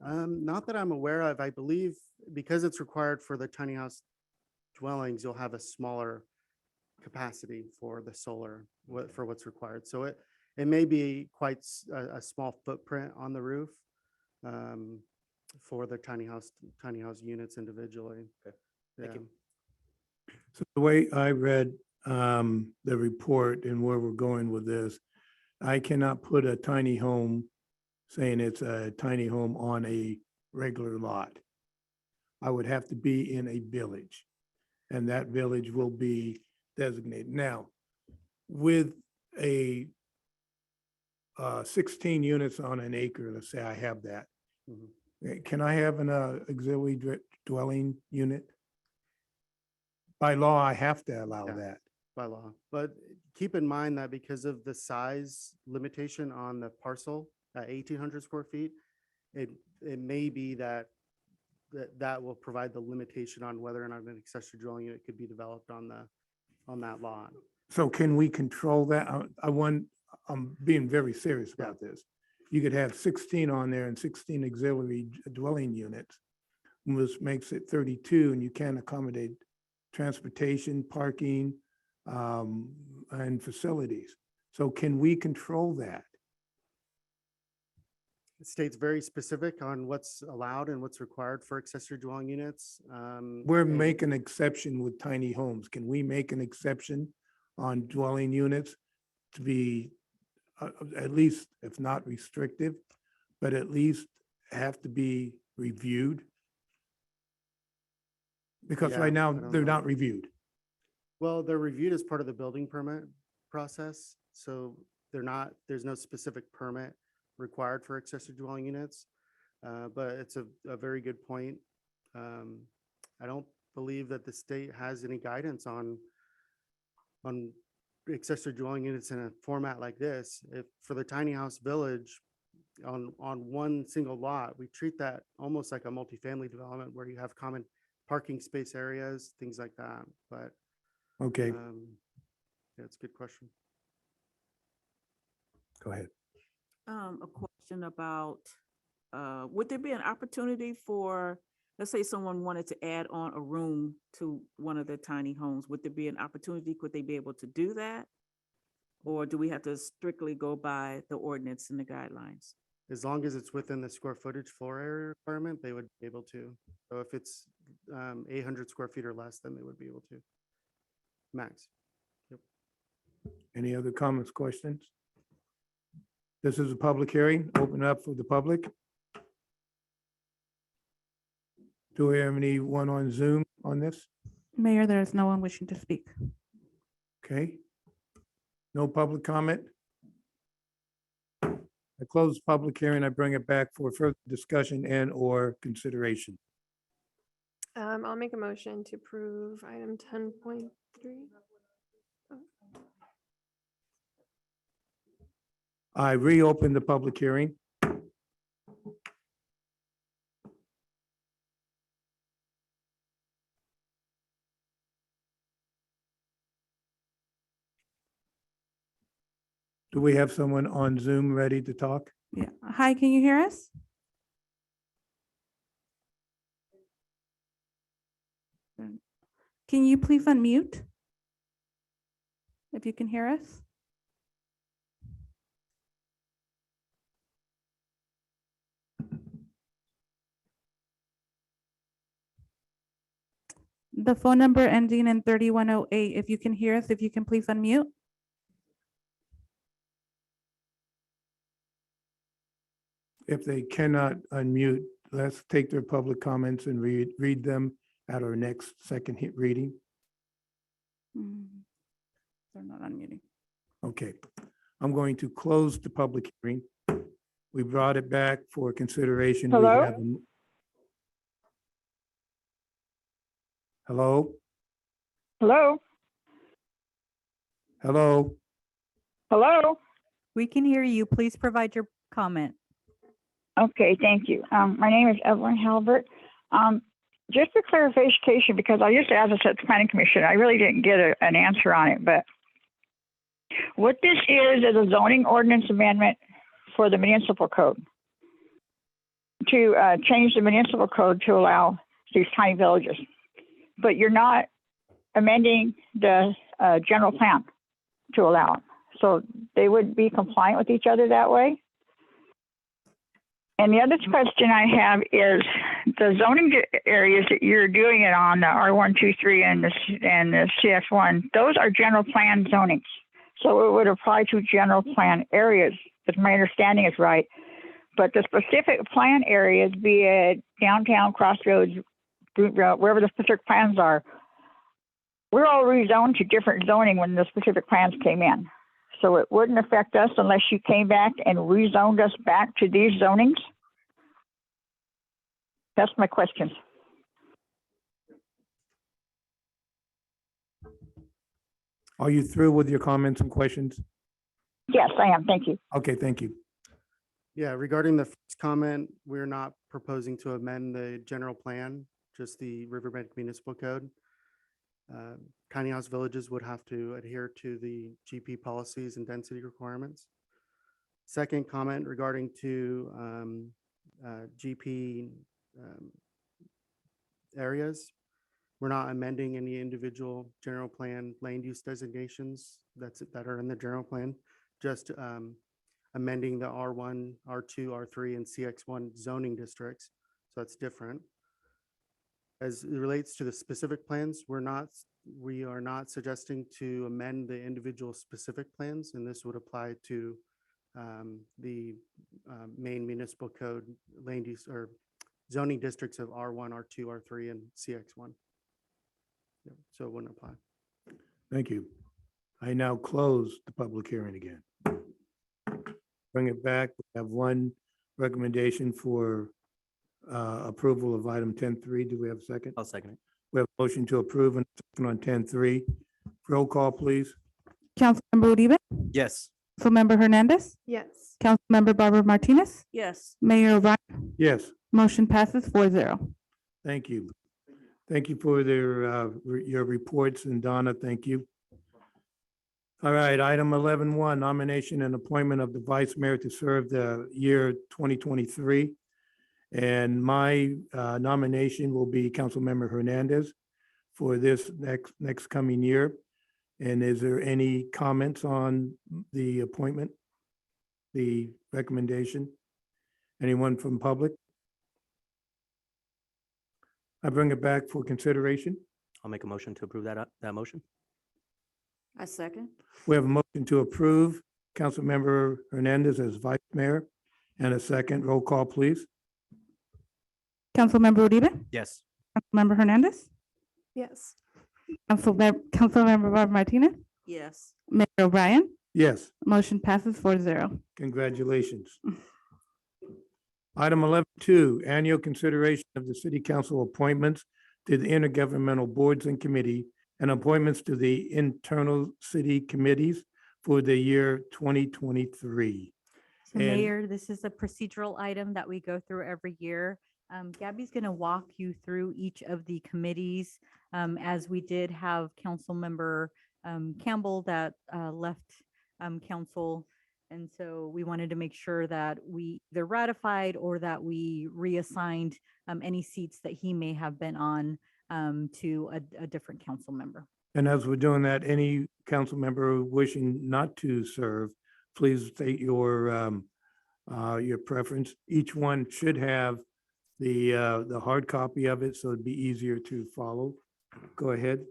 Not that I'm aware of. I believe because it's required for the tiny house dwellings, you'll have a smaller capacity for the solar for what's required. So it may be quite a small footprint on the roof for the tiny house units individually. Okay. Thank you. So the way I read the report and where we're going with this, I cannot put a tiny home saying it's a tiny home on a regular lot. I would have to be in a village, and that village will be designated. Now, with a 16 units on an acre, let's say I have that. Can I have an auxiliary dwelling unit? By law, I have to allow that. By law. But keep in mind that because of the size limitation on the parcel at 1,800 square feet, it may be that will provide the limitation on whether or not an accessory dwelling unit could be developed on that lot. So can we control that? I'm being very serious about this. You could have 16 on there and 16 auxiliary dwelling units, which makes it 32, and you can't accommodate transportation, parking, and facilities. So can we control that? The state's very specific on what's allowed and what's required for accessory dwelling units. We're and making an exception with tiny homes. Can we make an exception on dwelling units to be at least, if not restrictive, but at least have to be reviewed? Because Yeah, right now, I don't they're know. not reviewed. Well, they're reviewed as part of the building permit process. So there's no specific permit required for accessory dwelling units. But it's a very good point. I don't believe that the state has any guidance on accessory dwelling units in a format like this. If for the tiny house village on one single lot, we treat that almost like a multifamily development where you have common parking space areas, things like that. But Okay, yeah, it's a good question. go ahead. A question about, would there be an opportunity for, let's say someone wanted to add on a room to one of their tiny homes, would there be an opportunity? Could they be able to do that? Or do we have to strictly go by the ordinance and the guidelines? As long as it's within the square footage floor area requirement, they would be able to. So if it's 800 square feet or less, then they would be able to. Max. Yep. Any other comments, questions? This is a public hearing, open up for the public. Do we have anyone on Zoom on this? Mayor, there is no one wishing to speak. Okay. No public comment? I close the public hearing. I bring it back for further discussion and or consideration. I'll make a motion to approve item 10.3. I reopen the public hearing. Do we have someone on Zoom ready to talk? Yeah. Hi, can you hear us? Can you please unmute? If you can hear us? The phone number ending in 3108, if you can hear us, if you can please unmute. If they cannot unmute, let's take their public comments and read them at our next second reading. They're not unmuting. Okay, I'm going to close the public hearing. We brought it back for consideration. We Hello? have Hello? Hello? Hello? Hello? We can hear you. Please provide your comment. Okay, thank you. My name is Evelyn Halbert. Just for clarification, because I used to ask this at the planning commission, I really didn't get an answer on it, but what this is a zoning ordinance amendment for the municipal code to change the municipal code to allow these tiny villages. But you're not amending the general plan to allow it. So they would be compliant with each other that way. And the other question I have is the zoning areas that you're doing it on, the R1, 2, 3, and the CS1, those are general plan zonings. So it would apply to general plan areas, if my understanding is right. But the specific plan areas, be it downtown, crossroads, wherever the specific plans are, we're all rezoned to different zoning when the specific plans came in. So it wouldn't affect us unless you came back and rezoned us back to these zonings? That's my question. Are you through with your comments and questions? Yes, I am. Thank you. Okay, thank you. Yeah, regarding the first comment, we're not proposing to amend the general plan, just the Riverbank Municipal Code. Tiny house villages would have to adhere to the GP policies and density requirements. Second comment regarding to GP areas. We're not amending any individual general plan land use designations that are in the general plan, just amending the R1, R2, R3, and CX1 zoning districts. So that's different. As it relates to the specific plans, we are not suggesting to amend the individual specific plans, and this would apply to the main municipal code land use or zoning districts of R1, R2, R3, and CX1. Yeah, so it wouldn't apply. Thank you. I now close the public hearing again. Bring it back. We have one recommendation for approval of item 10.3. Do we have a second? I'll second it. We have a motion to approve and a second on 10.3. Roll call, please. Councilmember Uribe, Yes. Councilmember Hernandez, Yes. Councilmember Barbara Martinez, Yes. Mayor O'Brien, Yes, motion passes 4-0. thank you. Thank you for your reports, and Donna, thank you. All right, item 11.1, nomination and appointment of the vice mayor to serve the year 2023. And my nomination will be Councilmember Hernandez for this next coming year. And is there any comments on the appointment, the recommendation? Anyone from public? I bring it back for consideration. I'll make a motion to approve that motion. I second. We have a motion to approve Councilmember Hernandez as vice mayor and a second. Roll call, please. Councilmember Uribe, Yes. Councilmember Hernandez, Yes. Councilmember Bob Martinez, Yes. Mayor O'Brien, Yes, motion passes 4-0. congratulations. Item 11.2, annual consideration of the city council appointments to the intergovernmental boards and committee and appointments to the internal city committees for the year 2023. So And- Mayor, this is a procedural item that we go through every year. Gabby's going to walk you through each of the committees, as we did have Councilmember Campbell that left council. And so we wanted to make sure that we either ratified or that we reassigned any seats that he may have been on to a different council member. And as we're doing that, any council member wishing not to serve, please state your preference. Each one should have the hard copy of it, so it'd be easier to follow. Go ahead.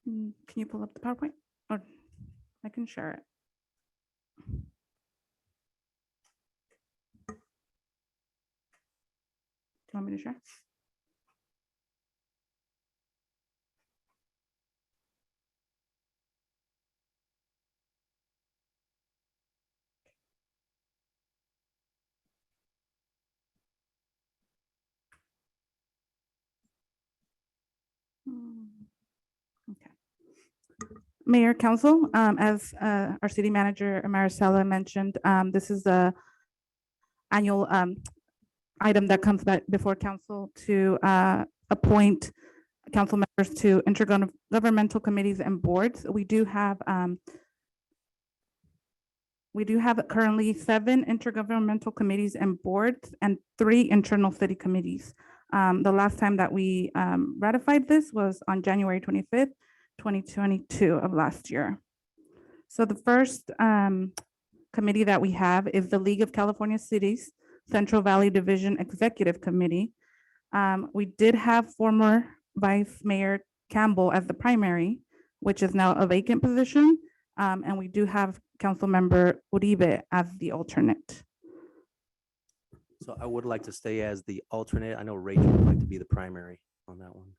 Can you pull up the PowerPoint? Or I can share it. Do you want me to share? Okay. Mayor, Council, as our city manager, Maricela mentioned, this is the annual item that comes back before council to appoint council members to intergovernmental committees and boards. We do have currently 7 intergovernmental committees and boards and 3 internal city committees. The last time that we ratified this was on January 25th, 2022 of last year. So the first committee that we have is the League of California Cities Central Valley Division Executive Committee. We did have former Vice Mayor Campbell as the primary, which is now a vacant position. And we do have Councilmember Uribe as the alternate. So I would like to stay as the alternate. I know Rachel would like to be the primary on that one.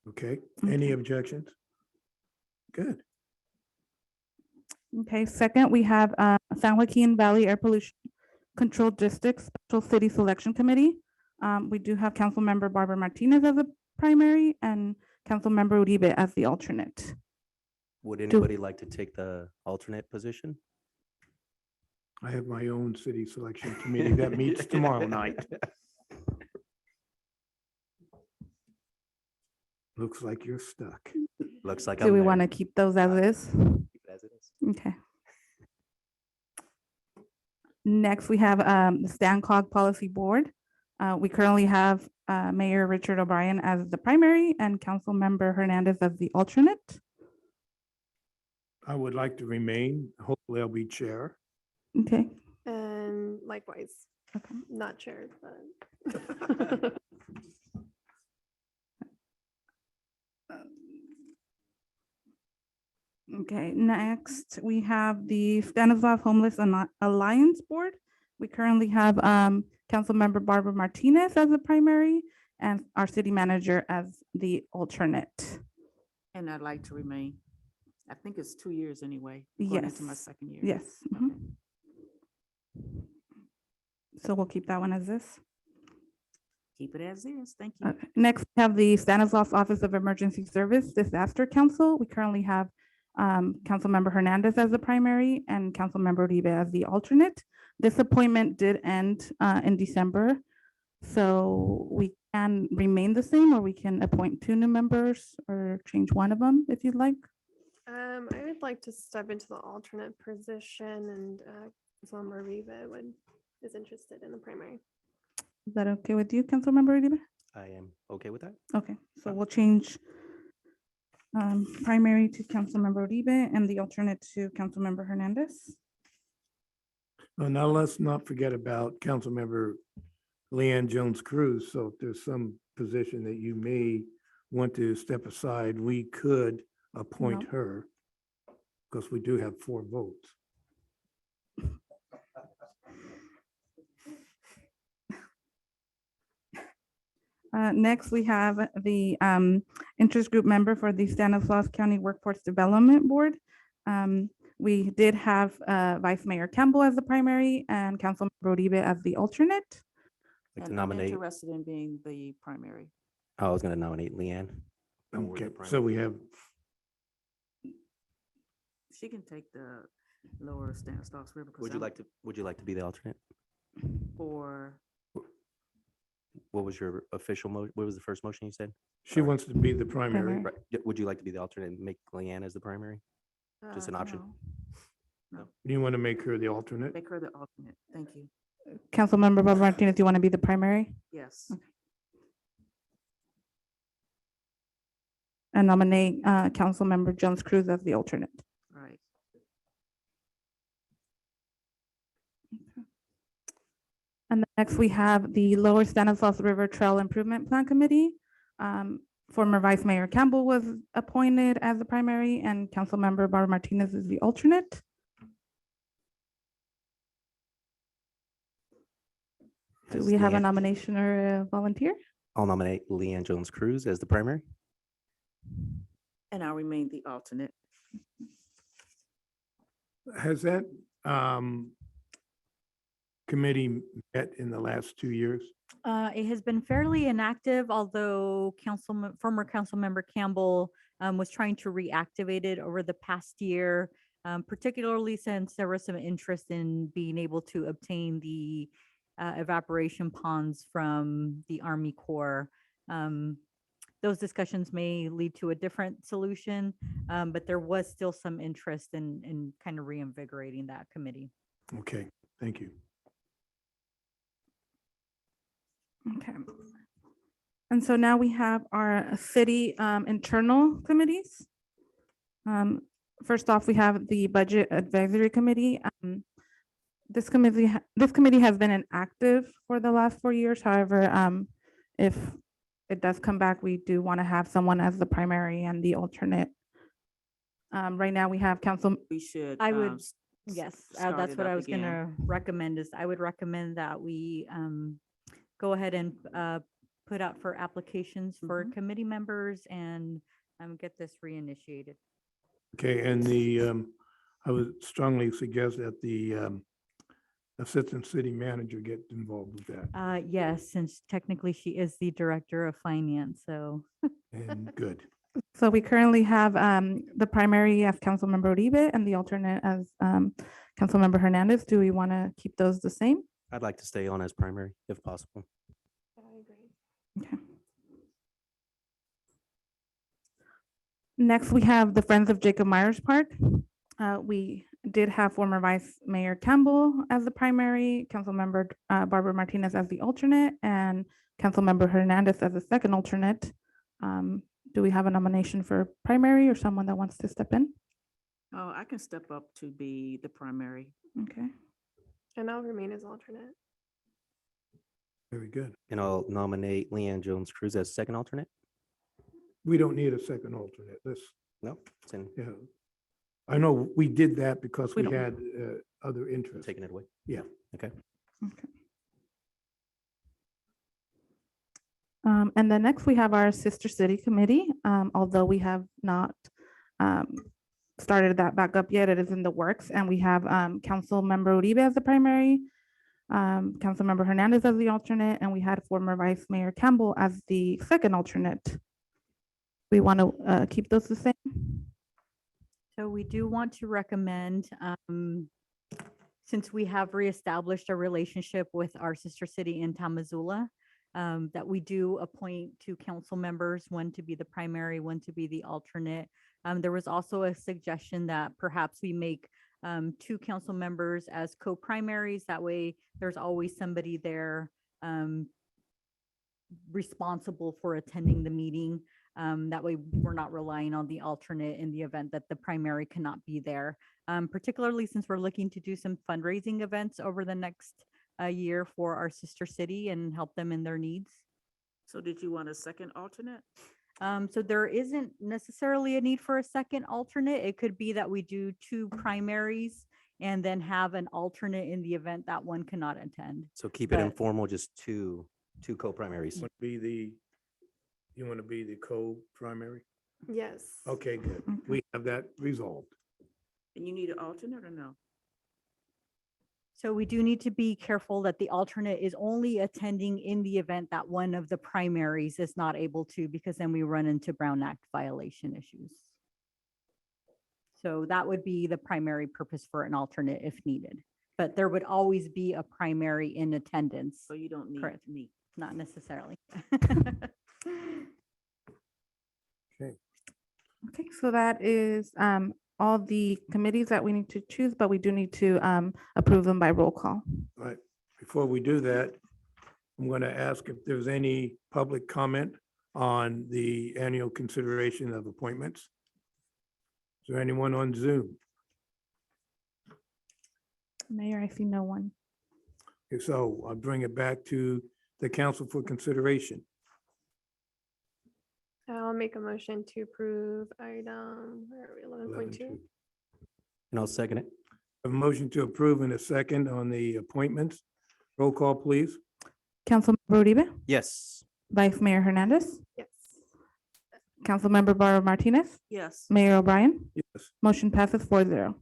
Okay, any objections? Good. Okay, second, we have San Joaquin Valley Air Pollution Control District Special City Selection Committee. We do have Councilmember Barbara Martinez as a primary and Councilmember Uribe as the alternate. Would anybody like to take the alternate position? I have my own city selection committee that meets tomorrow night. Looks like you're stuck. Looks like Do we want to keep those as is? As it is. Okay. Next, we have the StanCog Policy Board. We currently have Mayor Richard O'Brien as the primary and Councilmember Hernandez as the alternate. I would like to remain. Hopefully I'll be chair. Okay. And likewise, Okay. not chaired, but. Okay, next we have the Stanislaus Homeless Alliance Board. We currently have Councilmember Barbara Martinez as the primary and our city manager as the alternate. And I'd like to remain. I think it's 2 years anyway, going into my Yes. second year. Yes. Mhm. So we'll keep that one as this. Keep it as is. Thank you. Okay. Next, we have the Stanislaus Office of Emergency Service Disaster Council. We currently have Councilmember Hernandez as the primary and Councilmember Uribe as the alternate. This appointment did end in December, so we can remain the same, or we can appoint 2 new members or change one of them if you'd like. I would like to step into the alternate position and Councilmember Uribe is interested in the primary. Is that okay with you, Councilmember Uribe? I am okay with that. Okay, so we'll change primary to Councilmember Uribe and the alternate to Councilmember Hernandez. Now let's not forget about Councilmember Leanne Jones Cruz. So if there's some position that you may want to step aside, we could appoint No. her because we do have 4 votes. Next, we have the interest group member for the Stanislaus County Workforce Development Board. We did have Vice Mayor Campbell as the primary and Councilmember Uribe as the alternate. Like to And I'm nominate, interested in being the primary. I was gonna nominate Leanne. Okay, so we have, She can take the lower Stanislaus River. 'cause Would you I'm like to be the alternate? For, What was your official what was the first motion you said? she wants to be the primary. Primary. Right, would you like to be the alternate and make Leanne as the primary? Just an option? no, You want to make her the alternate? make her the alternate. Thank you. Councilmember Bob Martinez, you want to be the primary? Yes. And nominate Councilmember Jones Cruz as the alternate. Right. And next we have the Lower Stanislaus River Trail Improvement Plan Committee. Former Vice Mayor Campbell was appointed as the primary and Councilmember Barbara Martinez is the alternate. Do we have a Leanne. nomination or a volunteer? I'll nominate Leanne Jones Cruz as the primary. And I'll remain the alternate. Has that committee met in the last 2 years? It has been fairly inactive, although former council member Campbell was trying to reactivate it over the past year, particularly since there was some interest in being able to obtain the evaporation ponds from the Army Corps. Those discussions may lead to a different solution, but there was still some interest in kind of reinvigorating that committee. Okay, thank you. Okay. And so now we have our city internal committees. First off, we have the Budget Advisory Committee. This committee has been inactive for the last 4 years. However, if it does come back, we do want to have someone as the primary and the alternate. Right now, we have council. We should. I would, yes, start that's it what I up was again. gonna recommend is I would recommend that we go ahead and put out for applications for committee members and get this reinitiated. Okay, and I would strongly suggest that the assistant city manager get involved with that. Yes, since technically she is the director of finance, so. And good. So we currently have the primary as Councilmember Uribe and the alternate as Councilmember Hernandez. Do we want to keep those the same? I'd like to stay on as primary if possible. I agree. Okay. Next, we have the Friends of Jacob Myers Park. We did have former Vice Mayor Campbell as the primary, Councilmember Barbara Martinez as the alternate, and Councilmember Hernandez as the second alternate. Do we have a nomination for primary or someone that wants to step in? Oh, I can step up to be the primary. Okay. And I'll remain as alternate. Very good. And I'll nominate Leanne Jones Cruz as second alternate. We don't need a second alternate. No, it's in Yeah. I know we did that because We we don't- had other interests. taking it away. Yeah. Okay. And then next we have our Sister City Committee. Although we have not started that back up yet, it is in the works. And we have Councilmember Uribe as the primary, Councilmember Hernandez as the alternate, and we had former Vice Mayor Campbell as the second alternate. We want to keep those the same. So we do want to recommend, since we have reestablished a relationship with our sister city in Tamazula, that we do appoint two council members, one to be the primary, one to be the alternate. There was also a suggestion that perhaps we make two council members as co-primaries. That way, there's always somebody there responsible for attending the meeting. That way, we're not relying on the alternate in the event that the primary cannot be there. Particularly since we're looking to do some fundraising events over the next year for our sister city and help them in their needs. So did you want a second alternate? So there isn't necessarily a need for a second alternate. It could be that we do two primaries and then have an alternate in the event that one cannot attend. So keep it But- informal, just two co-primaries. Would be the You want to be the co-primary? Yes. Okay, good. We have that resolved. And you need an alternate or no? So we do need to be careful that the alternate is only attending in the event that one of the primaries is not able to, because then we run into Brown Act violation issues. So that would be the primary purpose for an alternate if needed. But there would always be a primary in attendance. So you don't need Correct. me. Not necessarily. Okay. Okay, so that is all the committees that we need to choose, but we do need to approve them by roll call. All right. Before we do that, I'm going to ask if there's any public comment on the annual consideration of appointments. Is there anyone on Zoom? Mayor, I see no one. If so, I'll bring it back to the council for consideration. I'll make a motion to approve item, where are we, 11.2? 11.2. And I'll second it. A motion to approve in a second on the appointments. Roll call, please. Councilmember Uribe, Yes. Vice Mayor Hernandez, Yes. Councilmember Barber Martinez, Yes. Mayor O'Brien. Yes. Motion passes 4-0.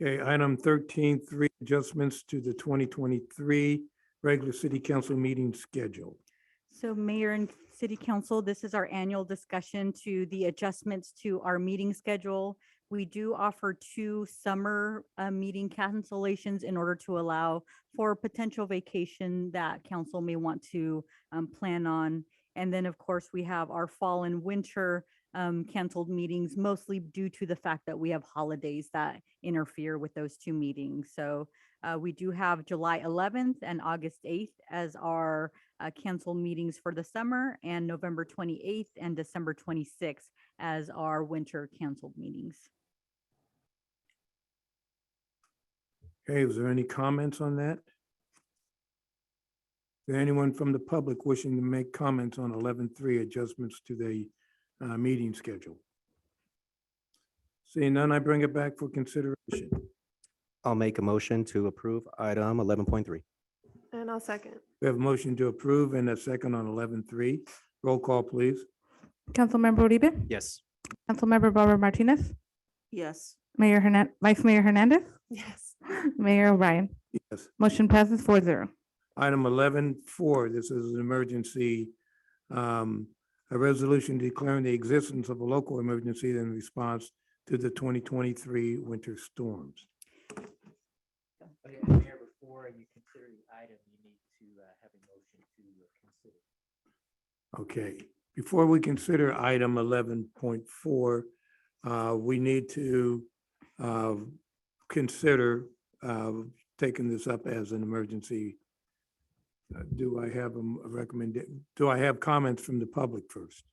Okay, item 13.3, adjustments to the 2023 regular city council meeting schedule. So Mayor and City Council, this is our annual discussion to the adjustments to our meeting schedule. We do offer 2 summer meeting cancellations in order to allow for potential vacation that council may want to plan on. And then, of course, we have our fall and winter canceled meetings, mostly due to the fact that we have holidays that interfere with those 2 meetings. So we do have July 11th and August 8th as our canceled meetings for the summer, and November 28th and December 26th as our winter canceled meetings. Okay, is there any comments on that? Is there anyone from the public wishing to make comments on 11.3 adjustments to the meeting schedule? Seeing none, I bring it back for consideration. I'll make a motion to approve item 11.3. And I'll second. We have a motion to approve and a second on 11.3. Roll call, please. Councilmember Uribe, Yes. Councilmember Barber Martinez, Yes. Vice Mayor Hernandez, Yes. Mayor O'Brien. Yes. Motion passes 4-0. Item 11.4, this is an emergency, a resolution declaring the existence of a local emergency in response to the 2023 winter storms. Okay, Mayor, before you consider the item, you need to have a motion to consider. Okay, before we consider item 11.4, we need to consider taking this up as an emergency. Do I have a recommendation? Do I have comments from the public first?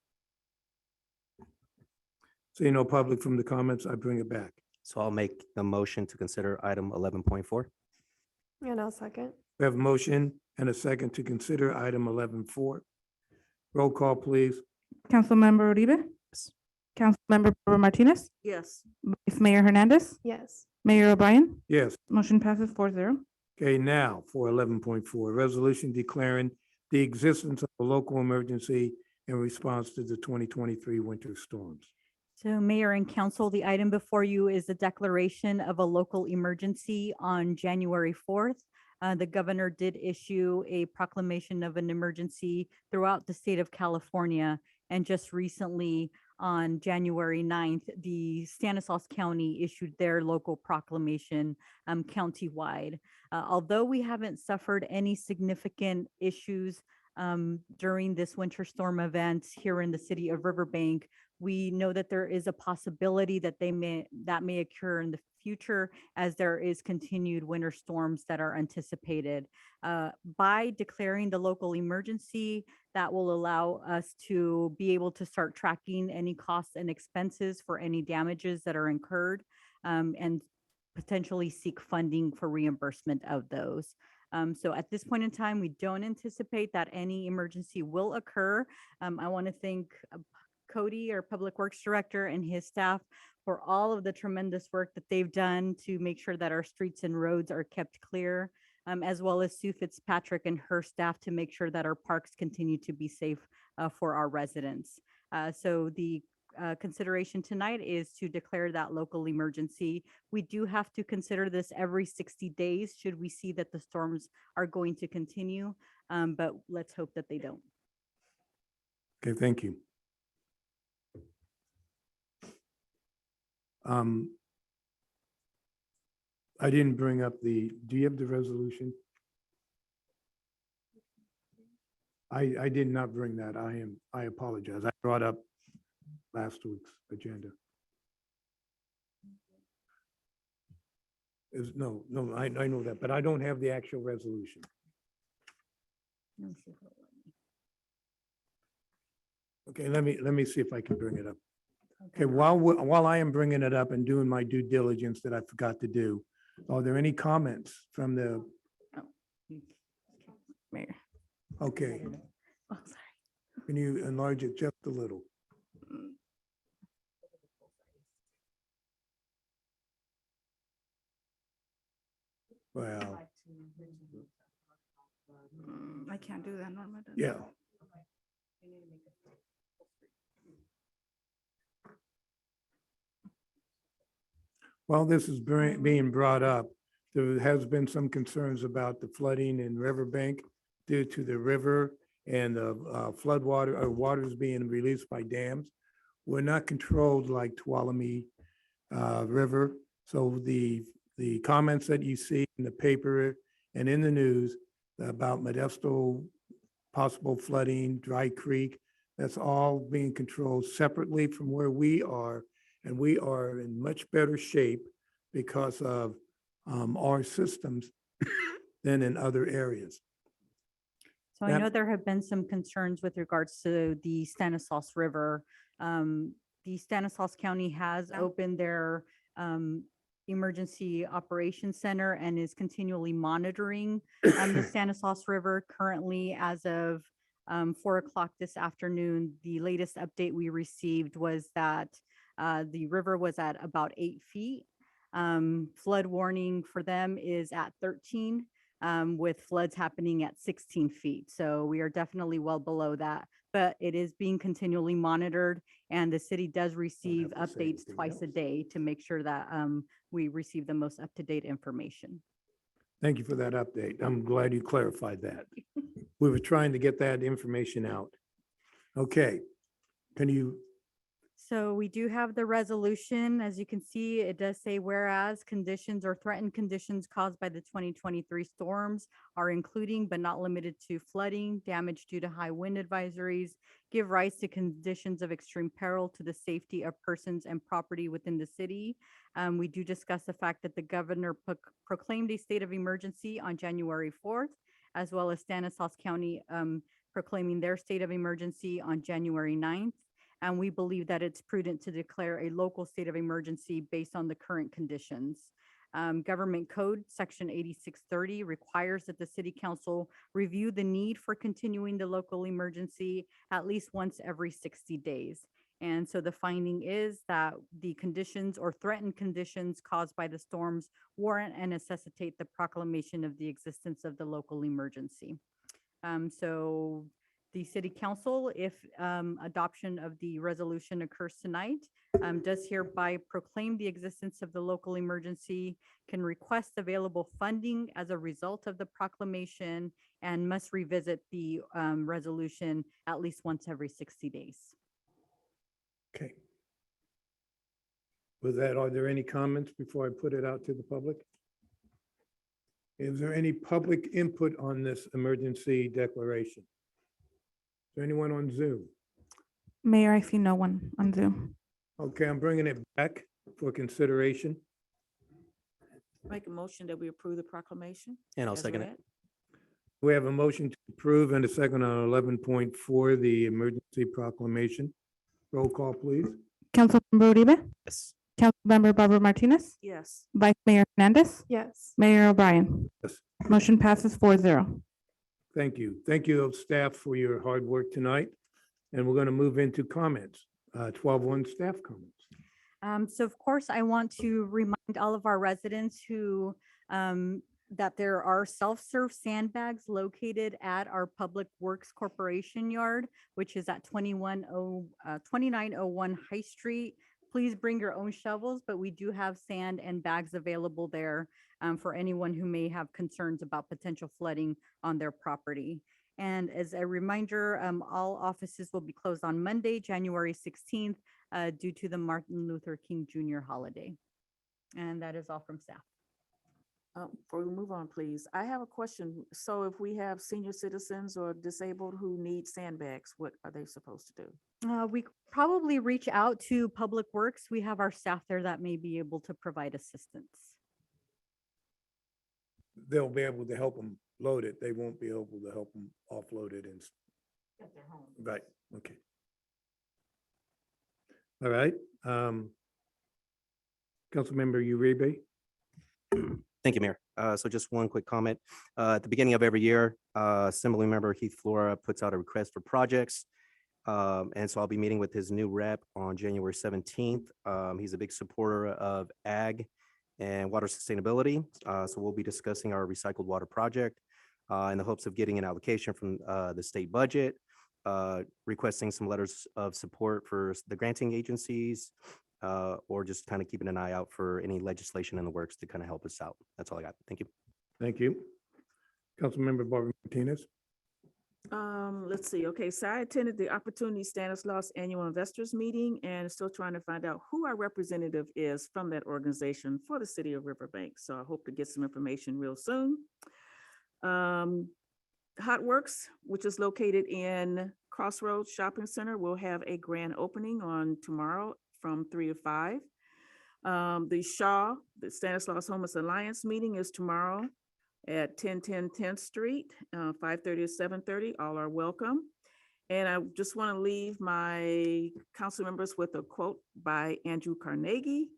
Seeing no public from the comments, I bring it back. So I'll make the motion to consider item 11.4. And I'll second. We have a motion and a second to consider item 11.4. Roll call, please. Councilmember Uribe, Yes. Councilmember Barber Martinez, Yes. Vice Mayor Hernandez, Yes. Mayor O'Brien. Yes. Motion passes 4-0. Okay, now for 11.4, resolution declaring the existence of a local emergency in response to the 2023 winter storms. So Mayor and Council, the item before you is the declaration of a local emergency on January 4th. The governor did issue a proclamation of an emergency throughout the state of California. And just recently, on January 9th, the Stanislaus County issued their local proclamation countywide. Although we haven't suffered any significant issues during this winter storm event here in the city of Riverbank, we know that there is a possibility that that may occur in the future as there is continued winter storms that are anticipated. By declaring the local emergency, that will allow us to be able to start tracking any costs and expenses for any damages that are incurred, and potentially seek funding for reimbursement of those. So at this point in time, we don't anticipate that any emergency will occur. I want to thank Cody, our Public Works Director, and his staff for all of the tremendous work that they've done to make sure that our streets and roads are kept clear, as well as Sue Fitzpatrick and her staff to make sure that our parks continue to be safe for our residents. So the consideration tonight is to declare that local emergency. We do have to consider this every 60 days should we see that the storms are going to continue, but let's hope that they don't. Okay, thank you. I didn't bring up do you have the resolution? I did not bring that. I apologize. I brought up last week's agenda. No, I know that, but I don't have the actual resolution. Okay, let me see if I can bring it up. Okay, while I am bringing it up and doing my due diligence that I forgot to do, are there any comments from the, Mayor. okay, Oh, sorry. can you enlarge it just a little? Well, I can't do that, Norma. does. yeah. While this is being brought up, there has been some concerns about the flooding in Riverbank due to the river and the flood water or waters being released by dams. We're not controlled like Tuolumne River. So the comments that you see in the paper and in the news about Modesto possible flooding, Dry Creek, that's all being controlled separately from where we are. And we are in much better shape because of our systems than in other areas. So I know there have been some concerns with regards to the Stanislaus River. The Stanislaus County has opened their emergency operations center and is continually monitoring the Stanislaus River. Currently, as of 4 o'clock this afternoon, the latest update we received was that the river was at about 8 feet. Flood warning for them is at 13, with floods happening at 16 feet. So we are definitely well below that, but it is being continually monitored, and the city does receive have to say updates anything twice a else. day to make sure that we receive the most up-to-date information. Thank you for that update. I'm glad you clarified that. We were trying to get that information out. Okay, can you, So we do have the resolution. As you can see, it does say whereas conditions or threatened conditions caused by the 2023 storms are including but not limited to flooding, damage due to high wind advisories, give rise to conditions of extreme peril to the safety of persons and property within the city. We do discuss the fact that the governor proclaimed a state of emergency on January 4th, as well as Stanislaus County proclaiming their state of emergency on January 9th. And we believe that it's prudent to declare a local state of emergency based on the current conditions. Government Code Section 8630 requires that the City Council review the need for continuing the local emergency at least once every 60 days. And so the finding is that the conditions or threatened conditions caused by the storms warrant and necessitate the proclamation of the existence of the local emergency. So the City Council, if adoption of the resolution occurs tonight, does hereby proclaim the existence of the local emergency, can request available funding as a result of the proclamation, and must revisit the resolution at least once every 60 days. okay. With that, are there any comments before I put it out to the public? Is there any public input on this emergency declaration? Is there anyone on Zoom? Mayor, I see no one on Zoom. Okay, I'm bringing it back for consideration. Make a motion that we approve the proclamation. And I'll as second it. read. We have a motion to approve and a second on 11.4, the emergency proclamation. Roll call, please. Councilmember Uribe, Yes. Councilmember Barbara Martinez, Yes. Vice Mayor Hernandez, Yes. Mayor O'Brien. Yes. Motion passes 4-0. Thank you. Thank you, staff, for your hard work tonight. And we're going to move into comments. 12-1 staff comments. So of course, I want to remind all of our residents who that there are self-serve sandbags located at our Public Works Corporation yard, which is at 2901 High Street. Please bring your own shovels, but we do have sand and bags available there for anyone who may have concerns about potential flooding on their property. And as a reminder, all offices will be closed on Monday, January 16th, due to the Martin Luther King Jr. holiday. And that is all from staff. Before we move on, please, I have a question. So if we have senior citizens or disabled who need sandbags, what are they supposed to do? We probably reach out to Public Works. We have our staff there that may be able to provide assistance. They'll be able to help them load it. They won't be able to help them offload it and. Right, okay. All right. Councilmember Uribe. Thank you, Mayor. So just one quick comment. At the beginning of every year, Assembly Member Heath Flora puts out a request for projects. And so I'll be meeting with his new rep on January 17th. He's a big supporter of ag and water sustainability. So we'll be discussing our recycled water project in the hopes of getting an allocation from the state budget, requesting some letters of support for the granting agencies, or just kind of keeping an eye out for any legislation in the works to kind of help us out. That's all I got. Thank you. Thank you. Councilmember Barbara Martinez. Let's see. Okay, so I attended the Opportunity Stanislaus Annual Investors Meeting and still trying to find out who our representative is from that organization for the city of Riverbank. So I hope to get some information real soon. Hot Works, which is located in Crossroads Shopping Center, will have a grand opening on tomorrow from 3 to 5. The Stanislaus Homeless Alliance meeting is tomorrow at 1010 10th Street, 5:30 to 7:30. All are welcome. And I just want to leave my council members with a quote by Andrew Carnegie.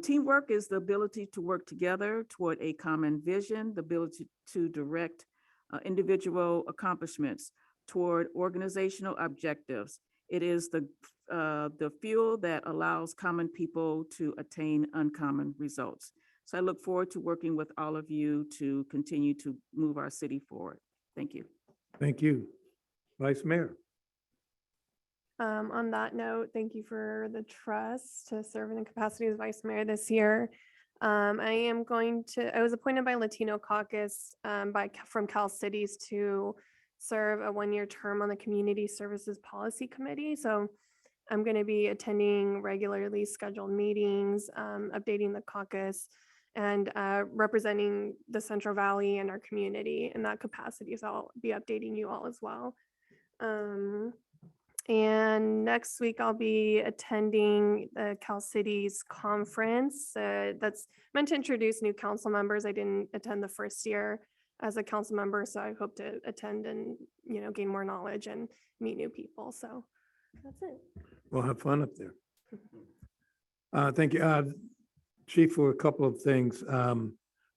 Teamwork is the ability to work together toward a common vision, the ability to direct individual accomplishments toward organizational objectives. It is the fuel that allows common people to attain uncommon results. So I look forward to working with all of you to continue to move our city forward. Thank you. Thank you. Vice Mayor. On that note, thank you for the trust to serve in the capacity as vice mayor this year. I was appointed by Latino Caucus from Cal Cities to serve a one-year term on the Community Services Policy Committee. So I'm going to be attending regularly scheduled meetings, updating the caucus, and representing the Central Valley and our community in that capacity. So I'll be updating you all as well. And next week I'll be attending the Cal Cities conference. That's meant to introduce new council members. I didn't attend the first year as a council member, so I hope to attend and, gain more knowledge and meet new people. So that's it. We'll have fun up there. Thank you. Chief, for a couple of things.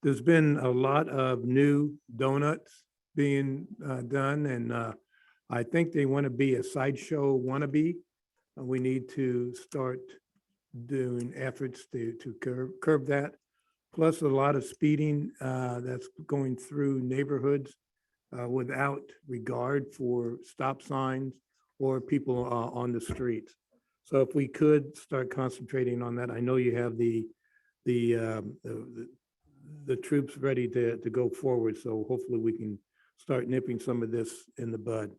There's been a lot of new donuts being done, and I think they want to be a sideshow wannabe. We need to start doing efforts to curb that. Plus a lot of speeding that's going through neighborhoods without regard for stop signs or people on the streets. So if we could start concentrating on that, I know you have the troops ready to go forward. So hopefully we can start nipping some of this in the bud.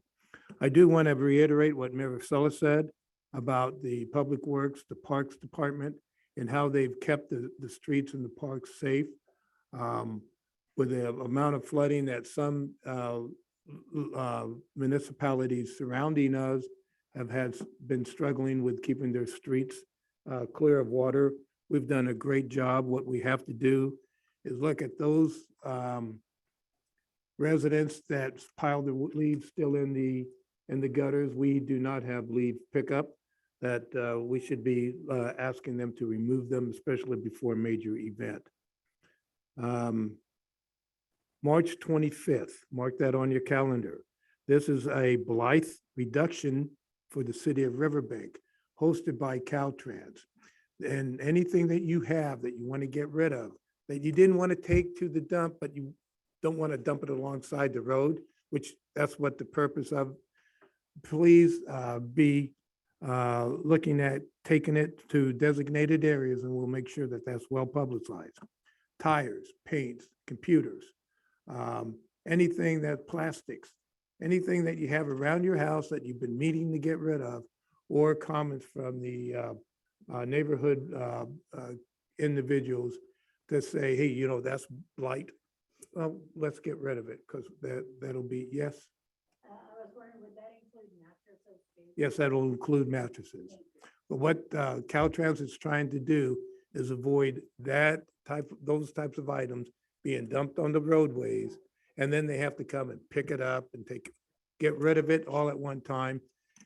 I do want to reiterate what Mayor Sella said about the Public Works, the Parks Department, and how they've kept the streets and the parks safe. With the amount of flooding that some municipalities surrounding us have been struggling with keeping their streets clear of water. We've done a great job. What we have to do is look at those residents that pile the leaves still in the gutters. We do not have leaf pickup, that we should be asking them to remove them, especially before a major event. March 25th, mark that on your calendar. This is a Blythe reduction for the city of Riverbank, hosted by Caltrans. And anything that you have that you want to get rid of, that you didn't want to take to the dump, but you don't want to dump it alongside the road, which that's what the purpose of. Please be looking at taking it to designated areas, and we'll make sure that that's well publicized. Tires, paints, computers, anything that plastics, anything that you have around your house that you've been meaning to get rid of, or comments from the neighborhood individuals that say, hey, you know, that's blight. Well, let's get rid of it, because that'll be, yes? I was wondering, would that include mattresses? Yes, that'll include mattresses. But what Caltransit's trying to do is avoid those types of items being dumped on the roadways, and then they have to come and pick it up and get rid of it all at one time.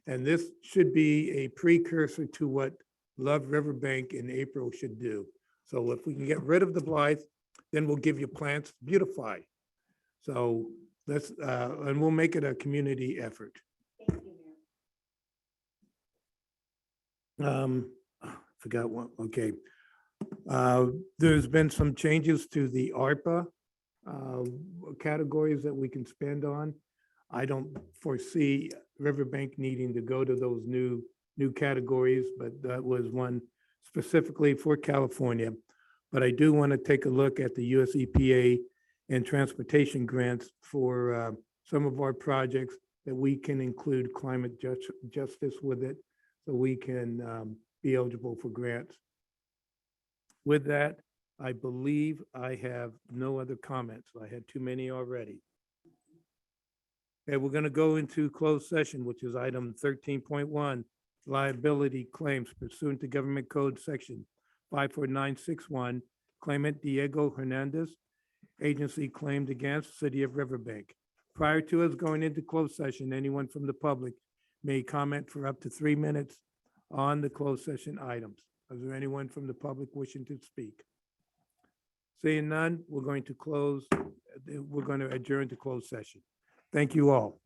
And this should be a precursor to what Love Riverbank in April should do. So if we can get rid of the blight, then we'll give you plants to beautify. So let's, and we'll make it a community effort. Forgot one, okay. There's been some changes to the ARPA categories that we can spend on. I don't foresee Riverbank needing to go to those new categories, but that was one specifically for California. But I do want to take a look at the US EPA and transportation grants for some of our projects that we can include climate justice with it, so we can be eligible for grants. With that, I believe I have no other comments. I had too many already. Okay, we're going to go into closed session, which is item 13.1, liability claims pursuant to Government Code Section 54961, claimant Diego Hernandez, agency claimed against City of Riverbank. Prior to us going into closed session, anyone from the public may comment for up to 3 minutes on the closed session items. Is there anyone from the public wishing to speak? Seeing none, we're going to adjourn to closed session. Thank you all.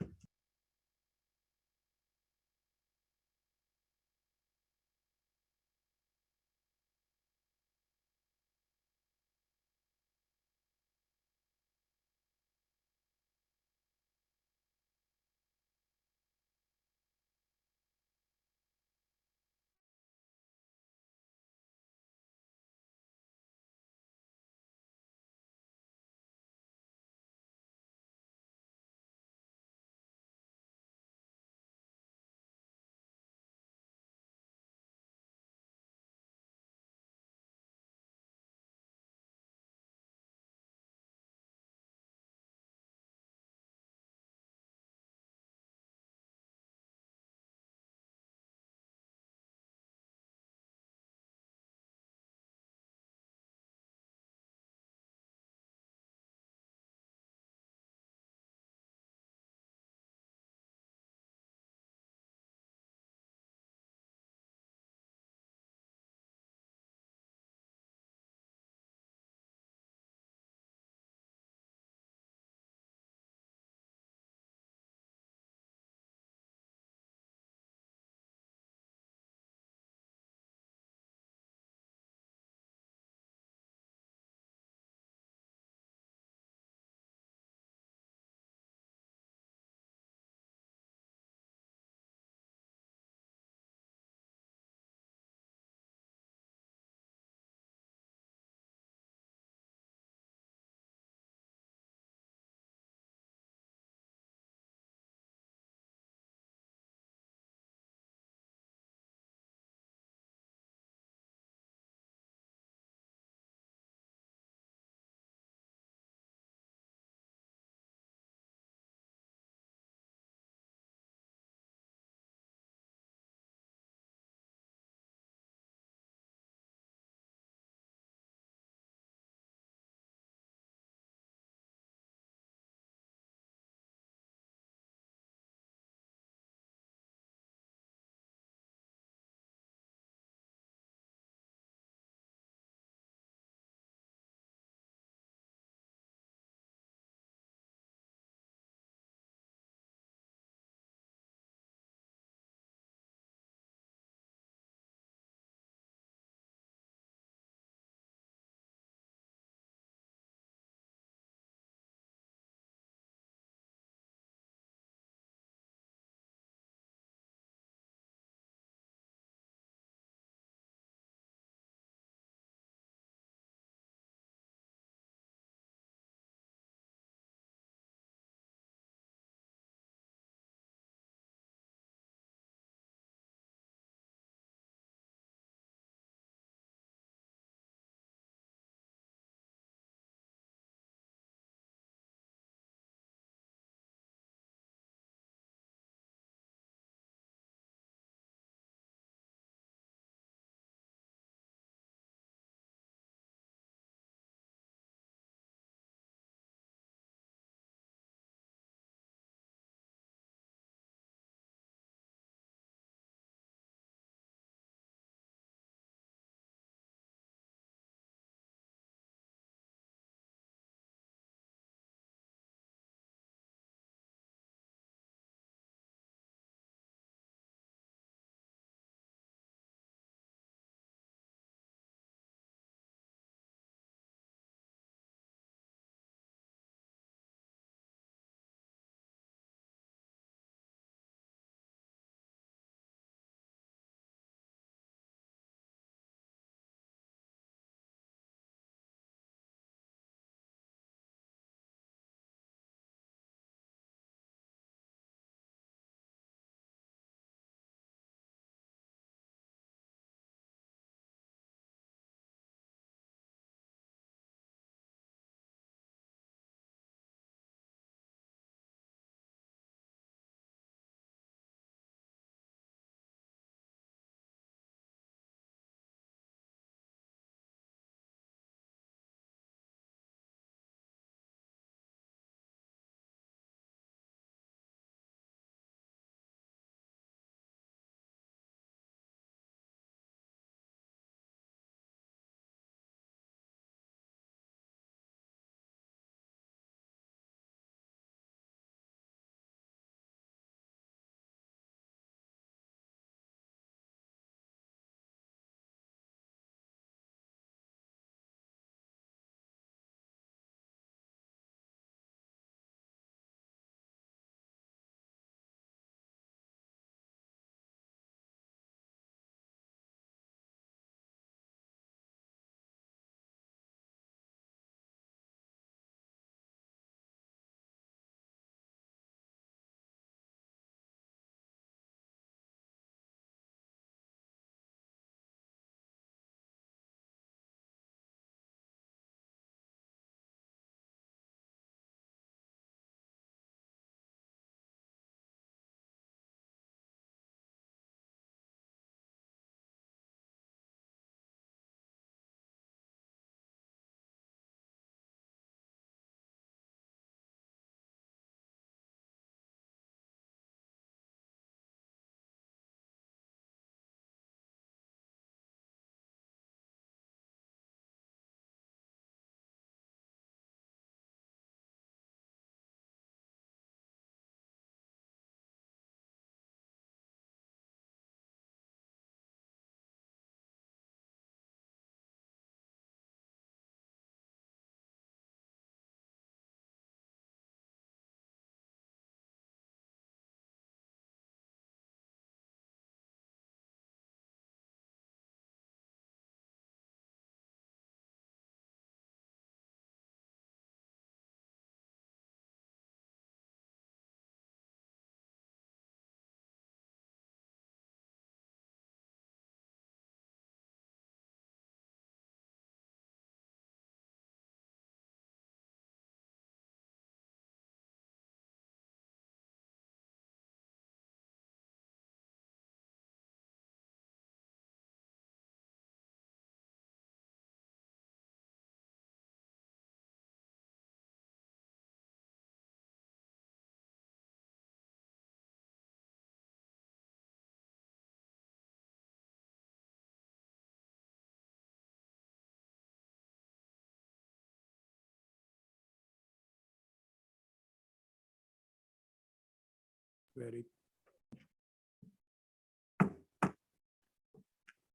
Ready?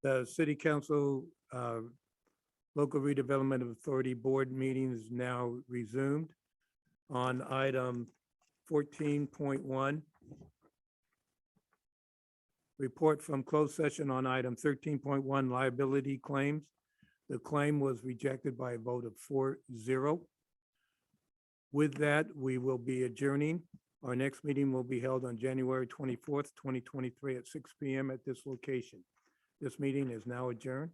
The City Council Local Redevelopment Authority Board meeting is now resumed. On item 14.1, report from closed session on item 13.1 liability claims. The claim was rejected by a vote of 4-0. With that, we will be adjourning. Our next meeting will be held on January 24th, 2023 at 6 p.m. at this location. This meeting is now adjourned.